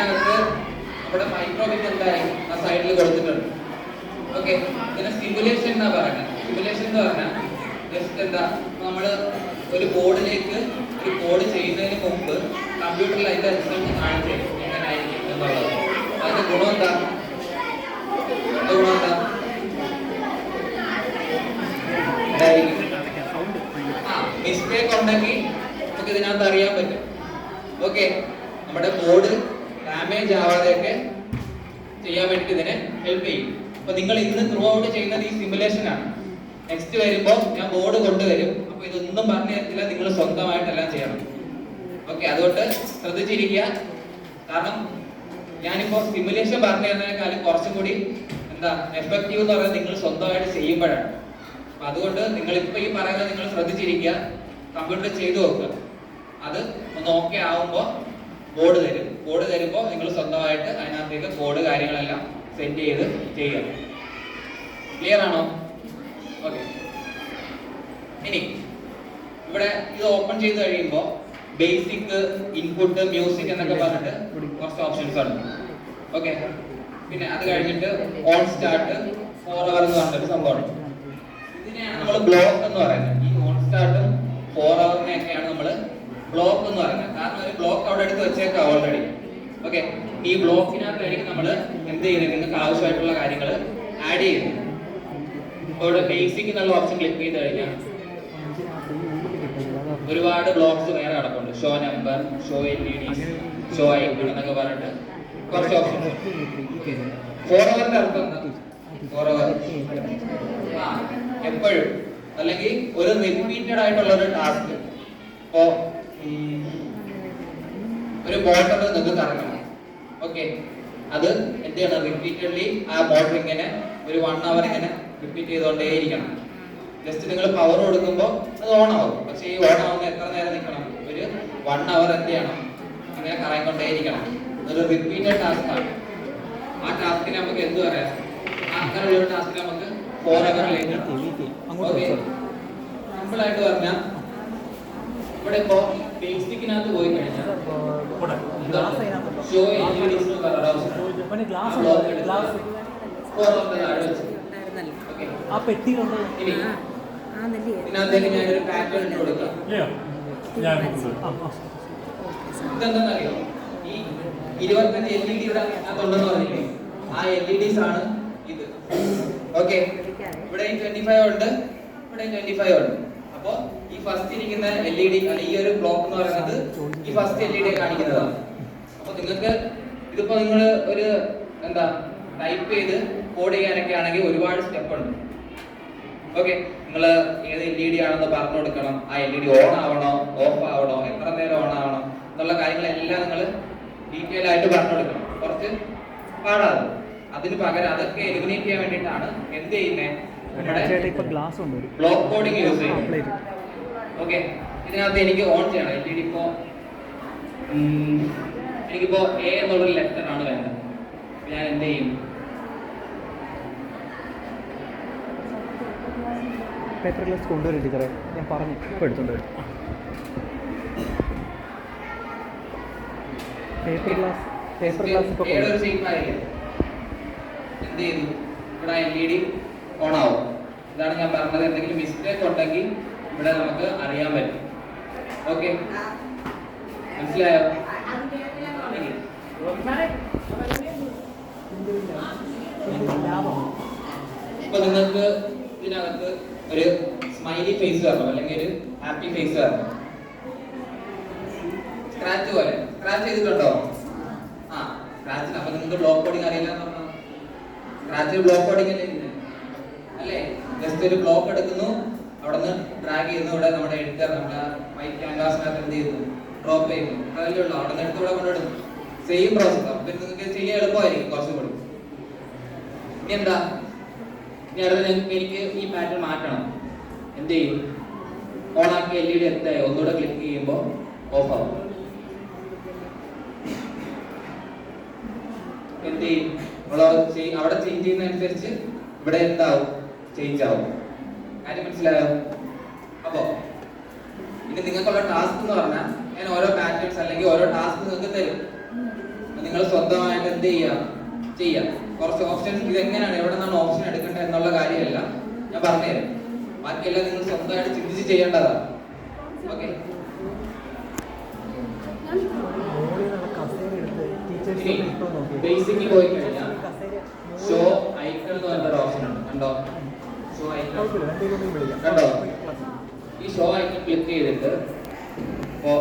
ഇതിനകത്ത് നമ്മുടെ മൈക്രോബിറ്റ് എന്തായി ആ സൈഡിൽ കൊടുത്തിട്ടുണ്ട്. ഓക്കെ, ഇതിനെ സിമുലേഷൻ എന്നാ പറയുന്നത്. സിമുലേഷൻ എന്ന് പറഞ്ഞാൽ ജസ്റ്റ് എന്താ, നമ്മൾ ഒരു ബോർഡിലേക്ക് ഒരു കോഡ് ചെയ്യുന്നതിന് മുമ്പ് കമ്പ്യൂട്ടറിൽ അതിന്റെ റിസൾട്ട് കാണിച്ചു എങ്ങനെ ആയിരിക്കും എന്നുള്ളത്. അതിന്റെ ഗുണം എന്താ? ഗുണം എന്താ? മിസ്റ്റേക്ക് ഉണ്ടെങ്കിൽ നമുക്ക് ഇതിനകത്ത് അറിയാൻ പറ്റും. ഓക്കെ, നമ്മുടെ ബോർഡ് ഡാമേജ് ആവാതെയൊക്കെ ചെയ്യാൻ വേണ്ടി ഇതിനെ ഹെൽപ്പ് ചെയ്യും. അപ്പൊ നിങ്ങൾ ഇന്ന് ത്രൂ ഔട്ട് ചെയ്യുന്നത് ഈ സിമുലേഷൻ ആണ്. നെക്സ്റ്റ് വരുമ്പോൾ ഞാൻ ബോർഡ് കൊണ്ടുവരും. അപ്പൊ ഇതൊന്നും പറഞ്ഞു തരത്തില്ല, നിങ്ങൾ സ്വന്തമായിട്ടെല്ലാം ചെയ്യണം. ഓക്കെ, അതുകൊണ്ട് ശ്രദ്ധിച്ചിരിക്കുക. കാരണം ഞാനിപ്പോ സിമുലേഷൻ പറഞ്ഞു തരുന്നതിനേക്കാളും കുറച്ചും കൂടി എന്താ എഫക്റ്റീവ് എന്ന് പറയുന്നത് നിങ്ങൾ സ്വന്തമായിട്ട് ചെയ്യുമ്പോഴാണ്. അപ്പൊ അതുകൊണ്ട് നിങ്ങൾ ഇപ്പൊ ഈ പറയുന്നത് നിങ്ങൾ ശ്രദ്ധിച്ചിരിക്കുക, കമ്പ്യൂട്ടർ ചെയ്തു നോക്കുക. അത് ഒന്ന് ഓക്കെ ആവുമ്പോൾ ബോർഡ് തരും. ബോർഡ് തരുമ്പോൾ നിങ്ങൾ സ്വന്തമായിട്ട് അതിനകത്തേക്ക് കോഡ് കാര്യങ്ങളെല്ലാം സെറ്റ് ചെയ്ത് ചെയ്യുക. ക്ലിയർ ആണോ? ഓക്കെ, ഇനി ഇവിടെ ഇത് ഓപ്പൺ ചെയ്ത് കഴിയുമ്പോൾ ബേസിക്, ഇൻപുട്ട്, മ്യൂസിക് എന്നൊക്കെ പറഞ്ഞിട്ട് കുറച്ച് ഓപ്ഷൻസ് ഉണ്ട്. ഓക്കെ, പിന്നെ അത് കഴിഞ്ഞിട്ട് ഓൺ സ്റ്റാർട്ട്, 4 hour എന്ന് പറഞ്ഞിട്ട് സംഭവമാണ്. ഇതിനെയാണ് നമ്മൾ ബ്ലോക്ക് എന്ന് പറയുന്നത്. ഈ ഓൺ സ്റ്റാർട്ടും 4 hourനെയൊക്കെയാണ് നമ്മൾ ബ്ലോക്ക് എന്ന് പറയുന്നത്. കാരണം ഒരു ബ്ലോക്ക് അവിടെ എടുത്ത് വെച്ചേക്കാം ഓൾറെഡി. ഓക്കെ, ഈ ബ്ലോക്കിനകത്തായിരിക്കും നമ്മൾ എന്ത് ചെയ്യുന്നത്, നിങ്ങൾക്ക് ആവശ്യമായിട്ടുള്ള കാര്യങ്ങൾ ആഡ് ചെയ്യുന്നത്. ഇവിടെ ബേസിക് എന്നുള്ള ഓപ്ഷൻ ക്ലിക്ക് ചെയ്ത് കഴിഞ്ഞാൽ ഒരുപാട് ബ്ലോക്സ് വേറെ കിടപ്പുണ്ട്. Show number, show LED, show icon എന്നൊക്കെ പറഞ്ഞിട്ട് കുറച്ച് ഓപ്ഷൻസ്. 4 hourന്റെ അർത്ഥം എന്താ? 4 hour എപ്പോഴും അല്ലെങ്കിൽ ഒരു റിപ്പീറ്റഡ് ആയിട്ടുള്ള ഒരു ടാസ്ക്. ഇപ്പോ ഒരു മോട്ടർ നിങ്ങൾക്ക് കറങ്ങണം. ഓക്കെ, അത് എന്ത് ചെയ്യണം? റിപ്പീറ്റഡ്ലി ആ മോട്ടർ ഇങ്ങനെ ഒരു 1 hour ഇങ്ങനെ റിപ്പീറ്റ് ചെയ്തുകൊണ്ടേയിരിക്കണം. ജസ്റ്റ് നിങ്ങൾ പവർ കൊടുക്കുമ്പോൾ അത് ഓൺ ആവും. പക്ഷെ ഈ ഓൺ ആവുന്ന എത്ര നേരം നിൽക്കണം? ഒരു 1 hour എന്ത് ചെയ്യണം? ഇങ്ങനെ കറങ്ങിക്കൊണ്ടേയിരിക്കണം. ഒരു റിപ്പീറ്റഡ് ടാസ്ക് ആണ്. ആ ടാസ്കിന് നമുക്ക് എന്ത് പറയാം? അങ്ങനെയുള്ള ഒരു ടാസ്കിന് നമുക്ക് 4 hour സിമ്പിൾ ആയിട്ട് പറഞ്ഞാൽ ഇവിടെ ഇപ്പോ ബേസിക്കിനകത്ത് പോയി കഴിഞ്ഞാൽ ഷോ LEDs എന്ന് പറയുന്ന ആ പെട്ടിയിലുണ്ട്. ഇതിനകത്തേക്ക് ഞാനൊരു പാറ്റേൺ ഇട്ട് കൊടുക്കാം. ഇതെന്താണെന്നറിയോ? ഈ 25 LED ഇവിടെ ഉണ്ടെന്ന് പറഞ്ഞില്ലേ? ആ LEDs ആണ് ഇത്. ഓക്കെ, ഇവിടെ 25 ഉണ്ട്, ഇവിടെ 25 ഉണ്ട്. അപ്പോ ഈ ഫസ്റ്റ് ഇരിക്കുന്ന LED, ഈ ഒരു ബ്ലോക്ക് എന്ന് പറയുന്നത് ഈ ഫസ്റ്റ് LED കാണിക്കുന്നതാണ്. അപ്പൊ നിങ്ങൾക്ക് ഇതിപ്പോ നിങ്ങൾ ഒരു എന്താ ടൈപ്പ് ചെയ്ത് കോഡ് ചെയ്യാനൊക്കെ ആണെങ്കിൽ ഒരുപാട് സ്റ്റെപ്പ് ഉണ്ട്. ഓക്കെ, നിങ്ങൾ ഏത് LED ആണെന്ന് പറഞ്ഞു കൊടുക്കണം. ആ LED ഓൺ ആവണോ, ഓഫ് ആവണോ, എത്ര നേരം ഓൺ ആവണം എന്നുള്ള കാര്യങ്ങളെല്ലാം നിങ്ങൾ ഡീറ്റെയിൽ ആയിട്ട് പറഞ്ഞു കൊടുക്കണം. കുറച്ച് പാടാണ്. അതിന് പകരം അതൊക്കെ എലിമിനേറ്റ് ചെയ്യാൻ വേണ്ടിയിട്ടാണ് എന്ത് ചെയ്യുന്നത്? ബ്ലോക്ക് കോഡിങ് യൂസ് ചെയ്യും. ഓക്കെ, ഇതിനകത്ത് എനിക്ക് ഓൺ ചെയ്യണം LED. എനിക്കിപ്പോ A എന്നുള്ളൊരു ലെറ്റർ ആണ് വേണ്ടത്. ഞാൻ എന്ത് ചെയ്യും? പേപ്പർ ഗ്ലാസ് കൊണ്ടുവരും ടീച്ചറെ, ഞാൻ പറഞ്ഞു ഇപ്പോൾ എടുത്തോണ്ട് വരും. പേപ്പർ ഗ്ലാസ് ഇപ്പോൾ ഒരു ഷേപ്പ് ആയില്ലേ? എന്ത് ചെയ്തു? ഇവിടെ LED ഓൺ ആവും. ഇതാണ് ഞാൻ പറഞ്ഞത്. എന്തെങ്കിലും മിസ്റ്റേക്ക് ഉണ്ടെങ്കിൽ ഇവിടെ നമുക്ക് അറിയാൻ പറ്റും. ഓക്കെ, മനസ്സിലായോ? ഇപ്പൊ നിങ്ങൾക്ക് ഇതിനകത്ത് ഒരു സ്മൈലി ഫേസ് വരണം, അല്ലെങ്കിൽ ഒരു ഹാപ്പി ഫേസ് വരണം. സ്ക്രാച്ച് പോലെ സ്ക്രാച്ച് ചെയ്തിട്ടുണ്ടോ? ആ, സ്ക്രാച്ചിന്. അപ്പൊ നിങ്ങൾക്ക് ബ്ലോക്ക് കോഡിങ് അറിയില്ല എന്ന് പറഞ്ഞാൽ സ്ക്രാച്ചിൽ ബ്ലോക്ക് കോഡിങ് അല്ലേ? ജസ്റ്റ് ഒരു ബ്ലോക്ക് എടുക്കുന്നു, അവിടെ നിന്ന് ഡ്രാഗ് ചെയ്യുന്നു. ഇവിടെ നമ്മുടെ എഡിറ്റർ നമ്മുടെ വൈറ്റ് ക്യാൻവാസിനകത്ത് എന്ത് ചെയ്യുന്നു? ഡ്രോപ്പ് ചെയ്യുന്നു. അതല്ലേ ഉള്ളൂ. അവിടെ നിന്ന് എടുത്ത് ഇവിടെ കൊണ്ടിടുന്നു. Same process. അപ്പൊ നിങ്ങൾക്ക് ചെയ്യാൻ എളുപ്പമായിരിക്കും കുറച്ചും കൂടി. ഇനി എന്താ? ഇനി അടുത്ത എനിക്ക് ഈ പാറ്റേൺ മാറ്റണം. എന്ത് ചെയ്യും? ഓൺ ആക്കി LED എന്തായി? ഒന്നുകൂടെ ക്ലിക്ക് ചെയ്യുമ്പോൾ ഓഫ് ആവും. എന്ത് ചെയ്യും? അവിടെ ചേഞ്ച് ചെയ്യുന്നതനുസരിച്ച് ഇവിടെ എന്താവും? ചേഞ്ച് ആവും. കാര്യം മനസ്സിലായോ? അപ്പോ ഇനി നിങ്ങൾക്കുള്ള ടാസ്ക് എന്ന് പറഞ്ഞാൽ ഞാൻ ഓരോ പാറ്റേൺസ് അല്ലെങ്കിൽ ഓരോ ടാസ്ക് നിങ്ങൾക്ക് തരും. നിങ്ങൾ സ്വന്തമായിട്ട് എന്ത് ചെയ്യാം കുറച്ച് ഓപ്ഷൻസ്. ഇത് എങ്ങനെയാണ് എവിടെ നിന്നാണ് ഓപ്ഷൻ എടുക്കേണ്ടത് എന്നുള്ള കാര്യമല്ല ഞാൻ പറഞ്ഞുതരാം. ബാക്കിയെല്ലാം നിങ്ങൾ സ്വന്തമായിട്ട് ചിന്തിച്ച് ചെയ്യേണ്ടതാണ്. ഓക്കെ, ബേസിക്കലി പോയി കഴിഞ്ഞാൽ ഷോ ഐക്കൺ എന്ന് പറഞ്ഞൊരു ഓപ്ഷൻ ഉണ്ട്. കണ്ടോ? ഷോ ഐക്കൺ കണ്ടോ? ഈ ഷോ ഐക്കൺ ക്ലിക്ക് ചെയ്തിട്ട് ഇപ്പോ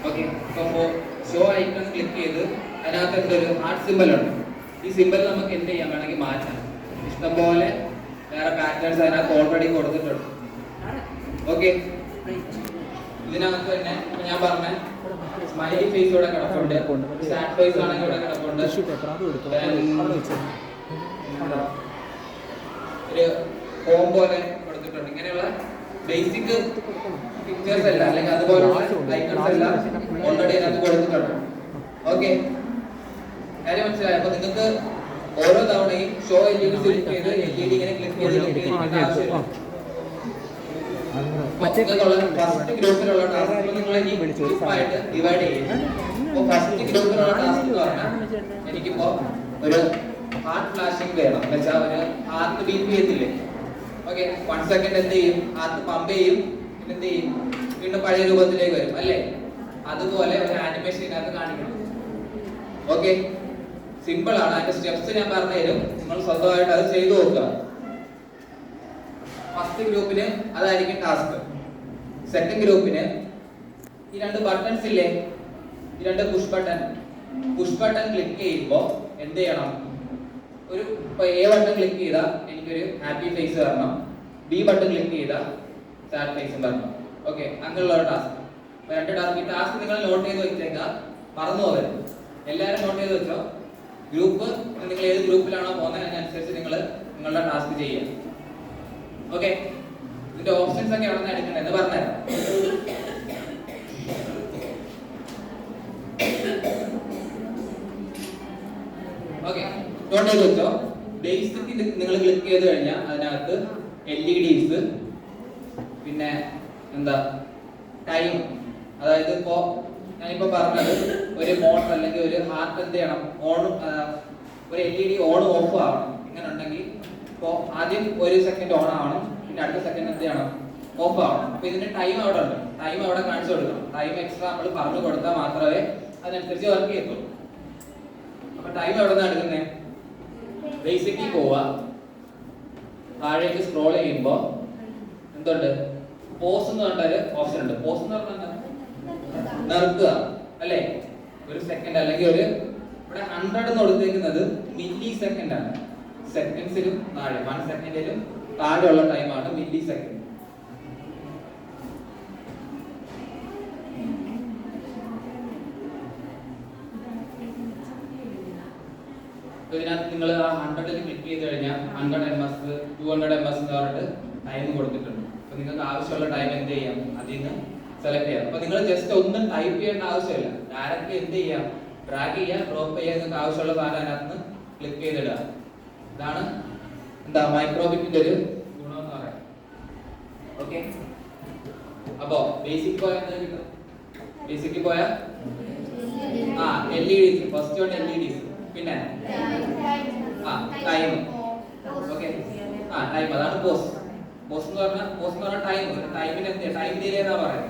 ഓക്കെ, അപ്പോൾ ഷോ ഐക്കൺ ക്ലിക്ക് ചെയ്ത് അതിനകത്ത് എന്തൊരു ഹാർട്ട് സിമ്പൽ ഉണ്ട്. ഈ സിമ്പൽ നമുക്ക് എന്ത് ചെയ്യാം, വേണമെങ്കിൽ മാറ്റാം. ഇഷ്ടംപോലെ വേറെ പാറ്റേൺസ് അതിനകത്ത് ഓൾറെഡി കൊടുത്തിട്ടുണ്ട്. ഓക്കെ, ഇതിനകത്ത് തന്നെ ഇപ്പൊ ഞാൻ പറഞ്ഞ സ്മൈലി ഫേസ് ഇവിടെ കിടപ്പുണ്ട്, സാഡ് ഫേസ് ആണെങ്കിൽ ഇവിടെ കിടപ്പുണ്ട്, ഒരു ഹോം പോലെ കൊടുത്തിട്ടുണ്ട്. ഇങ്ങനെയുള്ള ബേസിക് പിക്ചേഴ്സ് എല്ലാം അല്ലെങ്കിൽ അതുപോലുള്ള ഐക്കൺസ് എല്ലാം ഓൾറെഡി അതിനകത്ത് കൊടുത്തിട്ടുണ്ട്. ഓക്കെ, കാര്യം മനസ്സിലായി? അപ്പൊ നിങ്ങൾക്ക് ഓരോ തവണയും ഷോ LED ക്ലിക്ക് ചെയ്ത് LED ഇങ്ങനെ ക്ലിക്ക് ചെയ്ത് ആവശ്യമില്ല. ഫസ്റ്റ് ഗ്രൂപ്പിലുള്ള ടാസ്ക് നിങ്ങൾ ഇനി ഗ്രൂപ്പായിട്ട് ഡിവൈഡ് ചെയ്യും. അപ്പോൾ ഫസ്റ്റ് ഗ്രൂപ്പിലുള്ള ടാസ്ക് എന്ന് പറഞ്ഞാൽ എനിക്കിപ്പോ ഒരു ഹാർട്ട് ഫ്ലാഷിംഗ് വേണം എന്ന് വെച്ചാൽ ഒരു ഹാർട്ട് ബീറ്റ് ചെയ്യത്തില്ലേ? ഓക്കെ, 1 സെക്കൻഡ് എന്ത് ചെയ്യും, ഹാർട്ട് പമ്പ് ചെയ്യും, പിന്നെ എന്ത് ചെയ്യും, വീണ്ടും പഴയ രൂപത്തിലേക്ക് വരും അല്ലേ? അതുപോലെ ഒരു ആനിമേഷൻ ഇതിനകത്ത് കാണിക്കണം. ഓക്കെ, സിമ്പിൾ ആണ്. അതിന്റെ സ്റ്റെപ്സ് ഞാൻ പറഞ്ഞു തരും, നിങ്ങൾ സ്വന്തമായിട്ട് അത് ചെയ്തു നോക്കുക. ഫസ്റ്റ് ഗ്രൂപ്പിന് അതായിരിക്കും ടാസ്ക്. സെക്കൻഡ് ഗ്രൂപ്പിന് ഈ 2 ബട്ടൺസ് ഇല്ലേ, ഈ 2 പുഷ് ബട്ടൺ ക്ലിക്ക് ചെയ്യുമ്പോൾ എന്ത് ചെയ്യണം, ഒരു എ ബട്ടൺ ക്ലിക്ക് ചെയ്താൽ എനിക്കൊരു ഹാപ്പി ഫേസ് വരണം, ബി ബട്ടൺ ക്ലിക്ക് ചെയ്താൽ സാഡ് ഫേസും വരണം. ഓക്കെ, അങ്ങനെയുള്ള ഒരു ടാസ്ക്. 2 ടാസ്ക്. ഈ ടാസ്ക് നിങ്ങൾ നോട്ട് ചെയ്ത് വെച്ചേക്കാം, മറന്നു പോകരുത്. എല്ലാവരും നോട്ട് ചെയ്ത് വെച്ചോ. ഗ്രൂപ്പ് നിങ്ങൾ ഏത് ഗ്രൂപ്പിലാണോ പോകുന്നത് അതിനനുസരിച്ച് നിങ്ങൾ നിങ്ങളുടെ ടാസ്ക് ചെയ്യുക. ഓക്കെ, ഇതിന്റെ ഓപ്ഷൻസ് ഒക്കെ എവിടെ നിന്ന് എടുക്കണ്ടേ എന്ന് പറഞ്ഞുതരാം. ഓക്കെ, നോട്ട് ചെയ്ത് വെച്ചോ. ബേസിക് നിങ്ങൾ ക്ലിക്ക് ചെയ്ത് കഴിഞ്ഞാൽ അതിനകത്ത് LEDs, പിന്നെ എന്താ ടൈം, അതായത് ഇപ്പോ ഞാനിപ്പോ പറഞ്ഞത് ഒരു മോട്ടർ അല്ലെങ്കിൽ ഒരു ഹാർട്ട് എന്ത് ചെയ്യണം, ഓൺ ഒരു LED ഓൺ ഓഫ് ആവണം. ഇങ്ങനെ ഉണ്ടെങ്കിൽ ഇപ്പോൾ ആദ്യം 1 സെക്കൻഡ് ഓൺ ആവണം, പിന്നെ അടുത്ത സെക്കൻഡ് എന്ത് ചെയ്യണം, ഓഫ് ആവണം. അപ്പൊ ഇതിന്റെ ടൈം അവിടെ ഉണ്ട്, ടൈം അവിടെ കാണിച്ചു കൊടുക്കണം. ടൈം എക്സ്ട്രാ നമ്മൾ പറഞ്ഞു കൊടുത്താൽ മാത്രമേ അതിനനുസരിച്ച് വർക്ക് ചെയ്യത്തുള്ളൂ. അപ്പൊ ടൈം എവിടെ നിന്നാണ് എടുക്കുന്നത്? ബേസിക്കലി പോവാ, താഴേക്ക് സ്ക്രോൾ ചെയ്യുമ്പോൾ എന്തുണ്ട്, പോസ് എന്ന് പറഞ്ഞൊരു ഓപ്ഷൻ ഉണ്ട്. പോസ് എന്ന് പറഞ്ഞാൽ നിർത്തുക അല്ലേ, 1 സെക്കൻഡ് അല്ലെങ്കിൽ ഒരു ഇവിടെ 100 എന്ന് കൊടുത്തേക്കുന്നത് മില്ലി സെക്കൻഡ് ആണ്. സെക്കൻഡ്സിലും താഴെ 1 സെക്കൻഡിലും താഴെയുള്ള ടൈമാണ് മില്ലി സെക്കൻഡ്. ഇതിനകത്ത് നിങ്ങൾ ആ 100ൽ ക്ലിക്ക് ചെയ്ത് കഴിഞ്ഞാൽ 100 ms 200 ms എന്ന് പറഞ്ഞിട്ട് ടൈം കൊടുത്തിട്ടുണ്ട്. അപ്പൊ നിങ്ങൾക്ക് ആവശ്യമുള്ള ടൈം എന്ത് ചെയ്യാം, അതിൽ നിന്ന് സെലക്ട് ചെയ്യാം. അപ്പൊ നിങ്ങൾ ജസ്റ്റ് ഒന്നും ടൈപ്പ് ചെയ്യേണ്ട ആവശ്യമില്ല, ഡയറക്റ്റ് എന്ത് ചെയ്യാം, ഡ്രാഗ് ചെയ്യുക, ഡ്രോപ്പ് ചെയ്യുക, നിങ്ങൾക്ക് ആവശ്യമുള്ള സാധനം അതിനകത്ത് ക്ലിക്ക് ചെയ്തിടുക. ഇതാണ് എന്താ മൈക്രോബിറ്റിന്റെ ഒരു ഗുണം എന്ന് പറയാം. ഓക്കെ, അപ്പോ ബേസിക് പോയാൽ എന്താ കിട്ടും? ബേസിക് പോയാൽ LEDs, ഫസ്റ്റ് വൺ LEDs, പിന്നെ ടൈം. ഓക്കെ, ടൈം, അതാണ് പോസ്. പോസ് എന്ന് പറഞ്ഞാൽ ടൈം. ടൈമിന് എന്ത് ടൈം ഡിലേ എന്നാ പറയുന്നത്.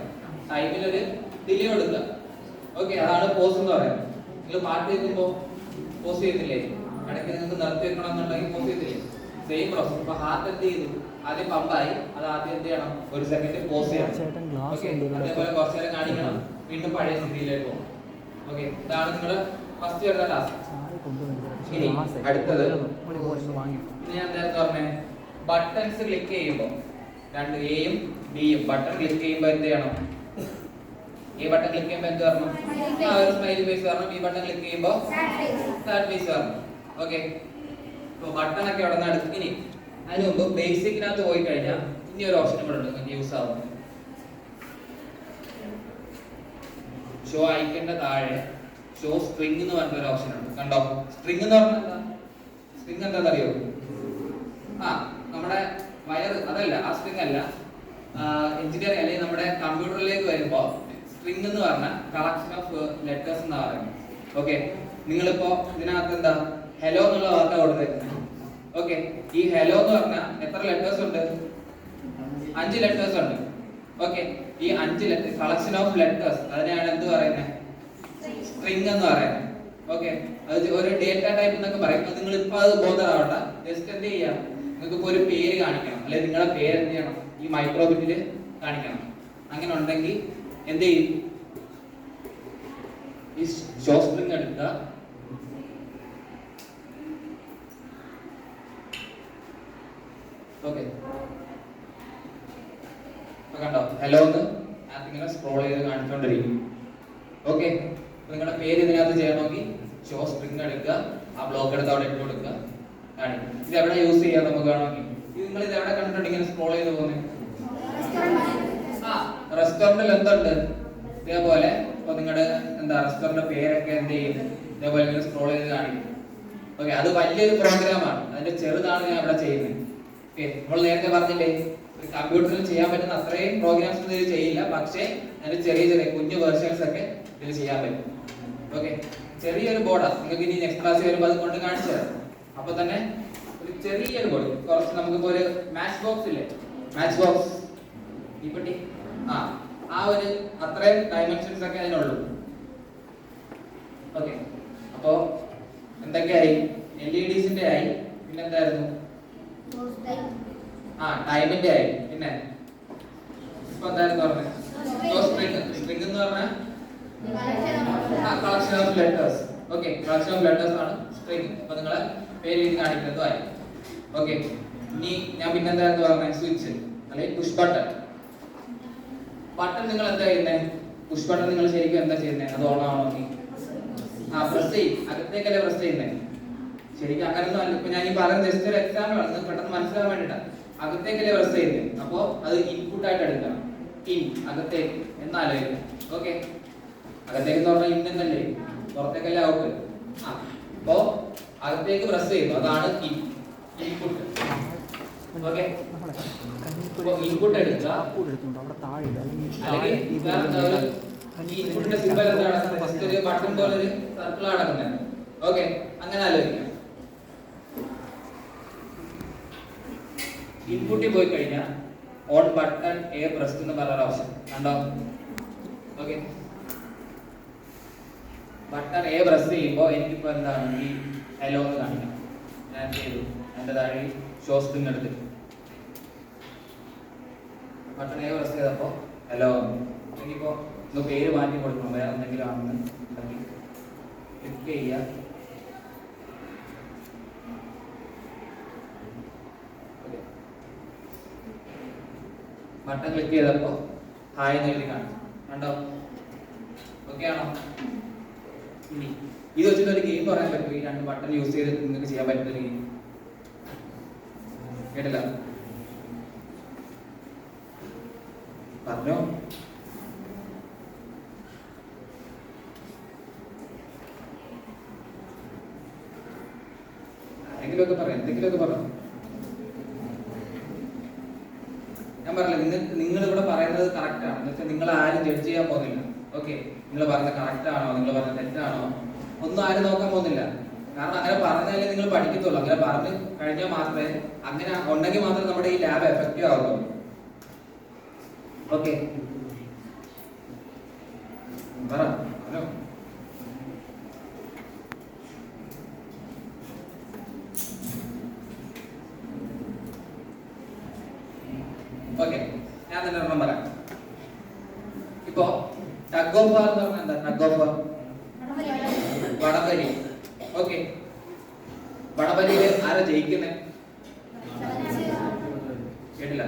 ടൈമിൽ ഒരു ഡിലേ കൊടുക്കുക. ഓക്കെ, അതാണ് പോസ് എന്ന് പറയുന്നത്. നിങ്ങൾ പാട്ട് കേൾക്കുമ്പോൾ പോസ് ചെയ്തില്ലേ, ഇടയ്ക്ക് നിങ്ങൾക്ക് നിർത്തി വെക്കണം എന്നുണ്ടെങ്കിൽ പോസ് ചെയ്തില്ലേ, സെയിം പ്രോസസ്. ഇപ്പൊ ഹാർട്ട് എന്ത് ചെയ്തു, ആദ്യം പമ്പായി, അത് ആദ്യം എന്ത് ചെയ്യണം, 1 സെക്കൻഡ് പോസ് ചെയ്യണം. അതേപോലെ കുറച്ചു നേരം കാണിക്കണം, വീണ്ടും പഴയ സ്ഥിതിയിലേക്ക് പോകും. ഓക്കെ, ഇതാണ് നിങ്ങളുടെ ഫസ്റ്റ് വരുന്ന ടാസ്ക്. ഇനി അടുത്തത് ഇത് ഞാൻ നേരത്തെ പറഞ്ഞേ, ബട്ടൺസ് ക്ലിക്ക് ചെയ്യുമ്പോൾ 2 എയും ബിയും ബട്ടൺ ക്ലിക്ക് ചെയ്യുമ്പോൾ എന്ത് ചെയ്യണം, എ ബട്ടൺ ക്ലിക്ക് ചെയ്യുമ്പോൾ എന്ത് വരണം, ഒരു സ്മൈലി ഫേസ് വരണം. ബി ബട്ടൺ ക്ലിക്ക് ചെയ്യുമ്പോൾ സാഡ് ഫേസ് വരണം. ഓക്കെ, ബട്ടൺ ഒക്കെ അവിടെ നിന്ന് ഇനി അതിന് മുമ്പ് ബേസിക്കിനകത്ത് പോയി കഴിഞ്ഞാൽ ഇനി ഒരു ഓപ്ഷൻ ഇവിടെ ഉണ്ട് നിങ്ങൾക്ക് യൂസ് ആവുന്നത്. ഷോ ഐക്കന്റെ താഴെ ഷോ സ്ട്രിംഗ് എന്ന് പറഞ്ഞ ഒരു ഓപ്ഷൻ ഉണ്ട്. കണ്ടോ? സ്ട്രിംഗ് എന്ന് പറഞ്ഞാൽ എന്താ? സ്ട്രിംഗ് എന്താണെന്ന് അറിയോ? നമ്മുടെ വയർ അതല്ല, ആ സ്ട്രിംഗ് അല്ല. എഞ്ചിനീയറിംഗ് അല്ലെങ്കിൽ നമ്മുടെ കമ്പ്യൂട്ടറിലേക്ക് വരുമ്പോൾ സ്ട്രിംഗ് എന്ന് പറഞ്ഞാൽ കളക്ഷൻ ഓഫ് ലെറ്റേഴ്സ് എന്നാ പറയുന്നത്. ഓക്കെ, നിങ്ങളിപ്പോ ഇതിനകത്ത് എന്താ ഹലോ എന്നുള്ള വാർത്ത കൊടുത്തേക്കുന്നത്. ഓക്കെ, ഈ ഹലോ എന്ന് പറഞ്ഞാൽ എത്ര ലെറ്റേഴ്സ് ഉണ്ട്? 5 ലെറ്റേഴ്സ് ഉണ്ട്. ഓക്കെ, ഈ 5 ലെറ്റർ കളക്ഷൻ ഓഫ് ലെറ്റേഴ്സ് അതിനെയാണ് എന്ത് പറയുന്നത്? സ്ട്രിംഗ് എന്ന് പറയുന്നത്. ഓക്കെ, അത് ഒരു ഡേറ്റ ടൈപ്പ് എന്നൊക്കെ പറയും. നിങ്ങൾ ഇപ്പൊ അത് ബോധറാവണ്ട. ജസ്റ്റ് എന്ത് ചെയ്യാം, നിങ്ങൾക്ക് ഇപ്പൊ ഒരു പേര് കാണിക്കണം, അല്ലെങ്കിൽ നിങ്ങളുടെ പേര് എന്ത് ചെയ്യണം? ഈ മൈക്രോ ബിറ്റില് കാണിക്കണം. അങ്ങനെ ഉണ്ടെങ്കിൽ എന്ത് ചെയ്യും? ഈ ഷോ സ്ട്രിംഗ് എടുക്കുക. ഓക്കെ, കണ്ടോ? ഹലോ എന്ന് ഇങ്ങനെ സ്ക്രോൾ ചെയ്ത് കാണിച്ചുകൊണ്ടിരിക്കും. ഓക്കെ, നിങ്ങളുടെ പേര് ഇതിനകത്ത് ചെയ്യണമെങ്കിൽ ഷോ സ്ട്രിംഗ് എടുക്കുക, ആ ബ്ലോക്ക് എടുത്ത് അവിടെ ഇട്ട് കൊടുക്കുക, കാണിക്കും. ഇത് എവിടെ യൂസ് ചെയ്യാം നമുക്ക് വേണമെങ്കിൽ? ഇത് നിങ്ങൾ ഇത് എവിടെ കണ്ടിട്ടുണ്ട് ഇങ്ങനെ സ്ക്രോൾ ചെയ്ത് പോകുന്നത്? റെസ്റ്റോറന്റിൽ എന്തുണ്ട് ഇതേപോലെ. ഇപ്പൊ നിങ്ങളുടെ എന്താ റെസ്റ്റോറന്റ് പേരൊക്കെ എന്ത് ചെയ്യും? ഇതേപോലെ ഇങ്ങനെ സ്ക്രോൾ ചെയ്ത് കാണിക്കും. ഓക്കെ, അത് വലിയൊരു പ്രോഗ്രാമാണ്. അതിന്റെ ചെറുതാണ് ഞാൻ ഇവിടെ ചെയ്യുന്നത്. ഓക്കെ, നമ്മൾ നേരത്തെ പറഞ്ഞില്ലേ കമ്പ്യൂട്ടറിൽ ചെയ്യാൻ പറ്റുന്ന അത്രയും പ്രോഗ്രാംസ് ഇതിൽ ചെയ്യില്ല, പക്ഷേ അതിന്റെ ചെറിയ ചെറിയ കുഞ്ഞു വേർഷൻസ് ഒക്കെ ഇതിൽ ചെയ്യാൻ പറ്റും. ഓക്കെ, ചെറിയൊരു ബോർഡാണ്. നിങ്ങൾക്ക് ഇനി നെക്സ്റ്റ് ക്ലാസ് വരുമ്പോൾ അത് കൊണ്ട് കാണിച്ചു തരാം. അപ്പൊ തന്നെ ഒരു ചെറിയൊരു ബോർഡ്, കുറച്ച് നമുക്കിപ്പോ ഒരു മാച്ച് ബോക്സ് ഇല്ലേ, മാച്ച് ബോക്സ് തീപ്പെട്ടി, ആ ഒരു അത്രയും ഡയമെൻഷൻസ് ഒക്കെ അതിനുള്ളൂ. ഓക്കെ, അപ്പോ എന്തൊക്കെയായി? LEDസിന്റെ ആയി, പിന്നെ എന്തായിരുന്നു? ടൈമിന്റെ ആയി, പിന്നെ ഇപ്പൊ എന്തായിരുന്നു പറഞ്ഞത്? സ്ട്രിംഗ് എന്ന് പറഞ്ഞാൽ collection of letters. Okay, collection of letters ആണ് സ്ട്രിംഗ്. അപ്പൊ നിങ്ങളെ പേര് കാണിക്കുന്നതും ആയി. ഓക്കെ, ഇനി ഞാൻ പിന്നെന്തായിരുന്നു പറഞ്ഞത്? സ്വിച്ച് അല്ലെങ്കിൽ പുഷ് ബട്ടൺ. ബട്ടൺ നിങ്ങൾ എന്താ ചെയ്യുന്നത്? പുഷ് ബട്ടൺ നിങ്ങൾ ശരിക്കും എന്താ ചെയ്യുന്നത്? അത് ഓൺ ആവണമെങ്കിൽ പ്രസ് ചെയ്യും, അകത്തേക്കല്ലേ പ്രസ് ചെയ്യുന്നത്. ശരിക്കും അങ്ങനൊന്നും അല്ല. ഇപ്പൊ ഞാൻ ഈ പറയുന്നത് ജസ്റ്റ് ഒരു എക്സാമ്പിൾ ആണ്, നിങ്ങൾക്ക് പെട്ടെന്ന് മനസ്സിലാവാൻ വേണ്ടിയിട്ടാണ്. അകത്തേക്കല്ലേ പ്രസ് ചെയ്യുന്നത്, അപ്പോ അത് ഇൻപുട്ട് ആയിട്ട് എടുക്കണം. ഇൻ, അകത്തേക്ക് എന്നാലോചിക്കും. ഓക്കെ, അകത്തേക്ക് എന്ന് പറഞ്ഞാൽ ഇൻ എന്നല്ലേ, പുറത്തേക്കല്ലേ ഔട്ട്. അപ്പോ അകത്തേക്ക് പ്രസ് ചെയ്യുന്നു, അതാണ് ഇൻപുട്ട്. ഓക്കെ, ഇൻപുട്ട് എടുക്കുക. അല്ലെങ്കിൽ ഇൻപുട്ടിന്റെ സിമ്പൽ എന്താണ്? ജസ്റ്റ് ഒരു ബട്ടൺ പോലെ ഒരു സർക്കിൾ നടക്കുന്നത്. ഓക്കെ, അങ്ങനെ ആലോചിക്കാം. ഇൻപുട്ടിൽ പോയി കഴിഞ്ഞാൽ ഓൺ ബട്ടൺ എ പ്രസ് എന്ന് പറഞ്ഞ ഓപ്ഷൻ കണ്ടോ? ഓക്കെ, ബട്ടൺ എ പ്രസ് ചെയ്യുമ്പോൾ എനിക്കിപ്പോ എന്താണ്? ഈ ഹലോ എന്ന് കാണിക്കണം. ഞാൻ ചെയ്തു, എന്റെ താഴെ ഷോ സ്ട്രിംഗ് എടുത്തിട്ട് ബട്ടൺ എ പ്രസ് ചെയ്തപ്പോ ഹലോ. എനിക്കിപ്പോ പേര് മാറ്റി കൊടുക്കണം, വേറെ എന്തെങ്കിലും ആണെന്ന് ക്ലിക്ക് ചെയ്യുക. ബട്ടൺ ക്ലിക്ക് ചെയ്തപ്പോ ഹായ് എന്ന് എഴുതി കാണിച്ചു. കണ്ടോ? ഓക്കെ ആണോ? ഇനി ഇത് വെച്ചിട്ട് ഒരു ഗെയിം പറയാൻ പറ്റും. ഈ 2 ബട്ടൺ യൂസ് ചെയ്ത് നിങ്ങൾക്ക് ചെയ്യാൻ പറ്റുന്ന ഗെയിം കേട്ടില്ല? പറഞ്ഞോ. എന്തെങ്കിലുമൊക്കെ പറഞ്ഞു. ഞാൻ പറഞ്ഞില്ല, നിങ്ങൾ ഇവിടെ പറയുന്നത് കറക്റ്റ് ആണ്. എന്ന് വെച്ചാൽ നിങ്ങൾ ആരും ജഡ്ജ് ചെയ്യാൻ പോകുന്നില്ല. ഓക്കെ, നിങ്ങൾ പറയുന്നത് കറക്റ്റ് ആണോ, നിങ്ങൾ പറയുന്നത് തെറ്റാണോ, ഒന്നും ആരും നോക്കാൻ പോകുന്നില്ല. കാരണം അങ്ങനെ പറഞ്ഞാലേ നിങ്ങൾ പഠിക്കത്തുള്ളൂ. അങ്ങനെ പറഞ്ഞു കഴിഞ്ഞാൽ മാത്രമേ, അങ്ങനെ ഉണ്ടെങ്കിൽ മാത്രമേ നമ്മുടെ ഈ ലാബ് എഫക്റ്റീവ് ആവുള്ളൂ. ഓക്കെ, പറ. ഹലോ, ഓക്കെ, ഞാൻ തന്നെ ഒരെണ്ണം പറയാം. ഇപ്പോ ടഗ് ഓഫ് വാർ എന്ന് പറഞ്ഞാൽ എന്താ? ടഗ് ഓഫ് വാർ, വടംവലി. ഓക്കെ, വടംവലിയില് ആരാ ജയിക്കുന്നേ? കേട്ടില്ല?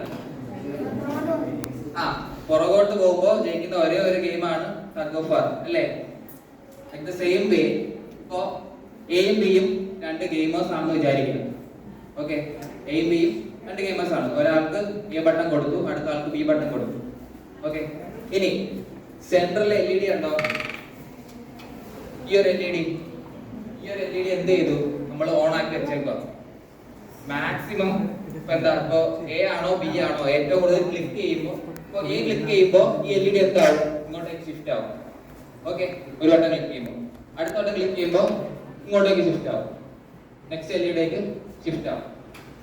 പുറകോട്ട് പോകുമ്പോ ജയിക്കുന്ന ഒരേ ഒരു ഗെയിമാണ് ടഗ് ഓഫ് വാർ, അല്ലേ? ലൈക്ക് ദ സെയിം വേ, ഇപ്പോ എയും ബിയും 2 ഗെയിമേഴ്സ് ആണെന്ന് വിചാരിക്കുക. ഓക്കെ, എയും ബിയും രണ്ട് ഗെയിമേഴ്സ് ആണ്. ഒരാൾക്ക് എ ബട്ടൺ കൊടുത്തു, അടുത്ത ആൾക്ക് ബി ബട്ടൺ കൊടുത്തു. ഓക്കെ, ഇനി സെൻട്രൽ LED ഉണ്ടോ? ഈ ഒരു LED എന്ത് ചെയ്തു? നമ്മൾ ഓൺ ആക്കി വെച്ചേക്കുക. മാക്സിമം ഇപ്പൊ എന്താ, ഇപ്പൊ എ ആണോ ബി ആണോ ഏറ്റവും കൂടുതൽ ക്ലിക്ക് ചെയ്യുമ്പോൾ, ഇപ്പൊ എ ക്ലിക്ക് ചെയ്യുമ്പോൾ ഈ LED എന്താവും? ഇങ്ങോട്ടേക്ക് ഷിഫ്റ്റ് ആവും. ഓക്കെ, ഒരു വട്ടം ക്ലിക്ക് ചെയ്യുമ്പോൾ, അടുത്ത വട്ടം ക്ലിക്ക് ചെയ്യുമ്പോൾ ഇങ്ങോട്ടേക്ക് ഷിഫ്റ്റ് ആവും, നെക്സ്റ്റ് LED ഷിഫ്റ്റ് ആവും.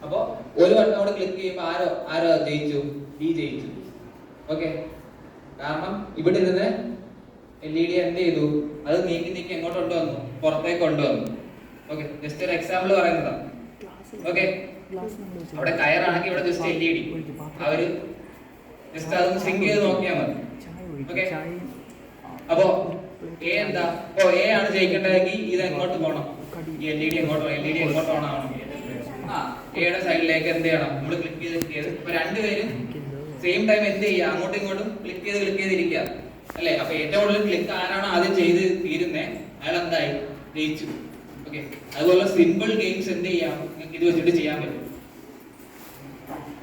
അപ്പൊ ഒരു വട്ടം അവിടെ ക്ലിക്ക് ചെയ്യുമ്പോൾ ആരോ ജയിച്ചു? ബി ജയിച്ചു. ഓക്കെ, കാരണം ഇവിടെ ഇരുന്ന് LED എന്ത് ചെയ്തു? അത് നീക്കി എങ്ങോട്ട് കൊണ്ടുവന്നു? പുറത്തേക്ക് കൊണ്ടുവന്നു. ഓക്കെ, ജസ്റ്റ് ഒരു എക്സാമ്പിൾ പറയുന്നതാണ്. ഓക്കെ, അവിടെ കയറാണെങ്കിൽ ഇവിടെ ജസ്റ്റ് LED അവര് ജസ്റ്റ് അതൊന്ന് സിങ്ക് ചെയ്ത് നോക്കിയാൽ മതി. ഓക്കെ, അപ്പോ എ എന്താ? ഇപ്പോ എ ആണ് ജയിക്കേണ്ടതെങ്കിൽ ഇത് എങ്ങോട്ട് പോകണം? ഈ LED എങ്ങോട്ട് ഓൺ ആവണം. എയുടെ സൈഡിലേക്ക് എന്ത് ചെയ്യണം? നമ്മൾ ക്ലിക്ക് ചെയ്ത് ഇപ്പൊ രണ്ടുപേരും സെയിം ടൈം എന്ത് ചെയ്യുക? അങ്ങോട്ടും ഇങ്ങോട്ടും ക്ലിക്ക് ചെയ്തിരിക്കുക അല്ലെ? അപ്പൊ ഏറ്റവും കൂടുതൽ ക്ലിക്ക് ആരാണോ ആദ്യം ചെയ്ത് തീരുന്നേ അയാൾ എന്തായി? ജയിച്ചു. ഓക്കെ, അതുപോലെ സിമ്പിൾ ഗെയിംസ് എന്ത് ചെയ്യാം? നിങ്ങൾക്ക് ഇത് വെച്ചിട്ട് ചെയ്യാൻ പറ്റും.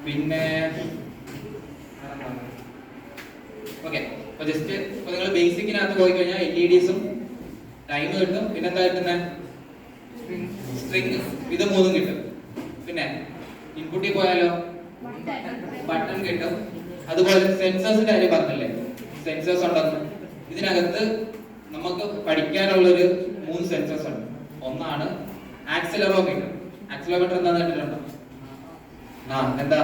പിന്നെ ഓക്കെ, അപ്പൊ ജസ്റ്റ് ഇപ്പൊ നിങ്ങൾ ബേസിക്കിനകത്ത് പോയി കഴിഞ്ഞാൽ LEDസും ടൈം കിട്ടും. പിന്നെന്താ കിട്ടുന്നത്? സ്ട്രിങ്, ഇത് മൂന്നും കിട്ടും. പിന്നെ ഇൻപുട്ടിൽ പോയാലോ ബട്ടൺ കിട്ടും. അതുപോലെ സെൻസേഴ്സിന്റെ കാര്യം പറഞ്ഞല്ലേ, സെൻസേഴ്സ് ഉണ്ടെന്ന്. ഇതിനകത്ത് നമുക്ക് പഠിക്കാനുള്ളൊരു 3 സെൻസേഴ്സ് ഉണ്ട്. ഒന്നാണ് ആക്സിലറോമീറ്റർ. ആക്സിലറോമീറ്റർ എന്താണെന്ന് കേട്ടിട്ടുണ്ടോ? എന്താ?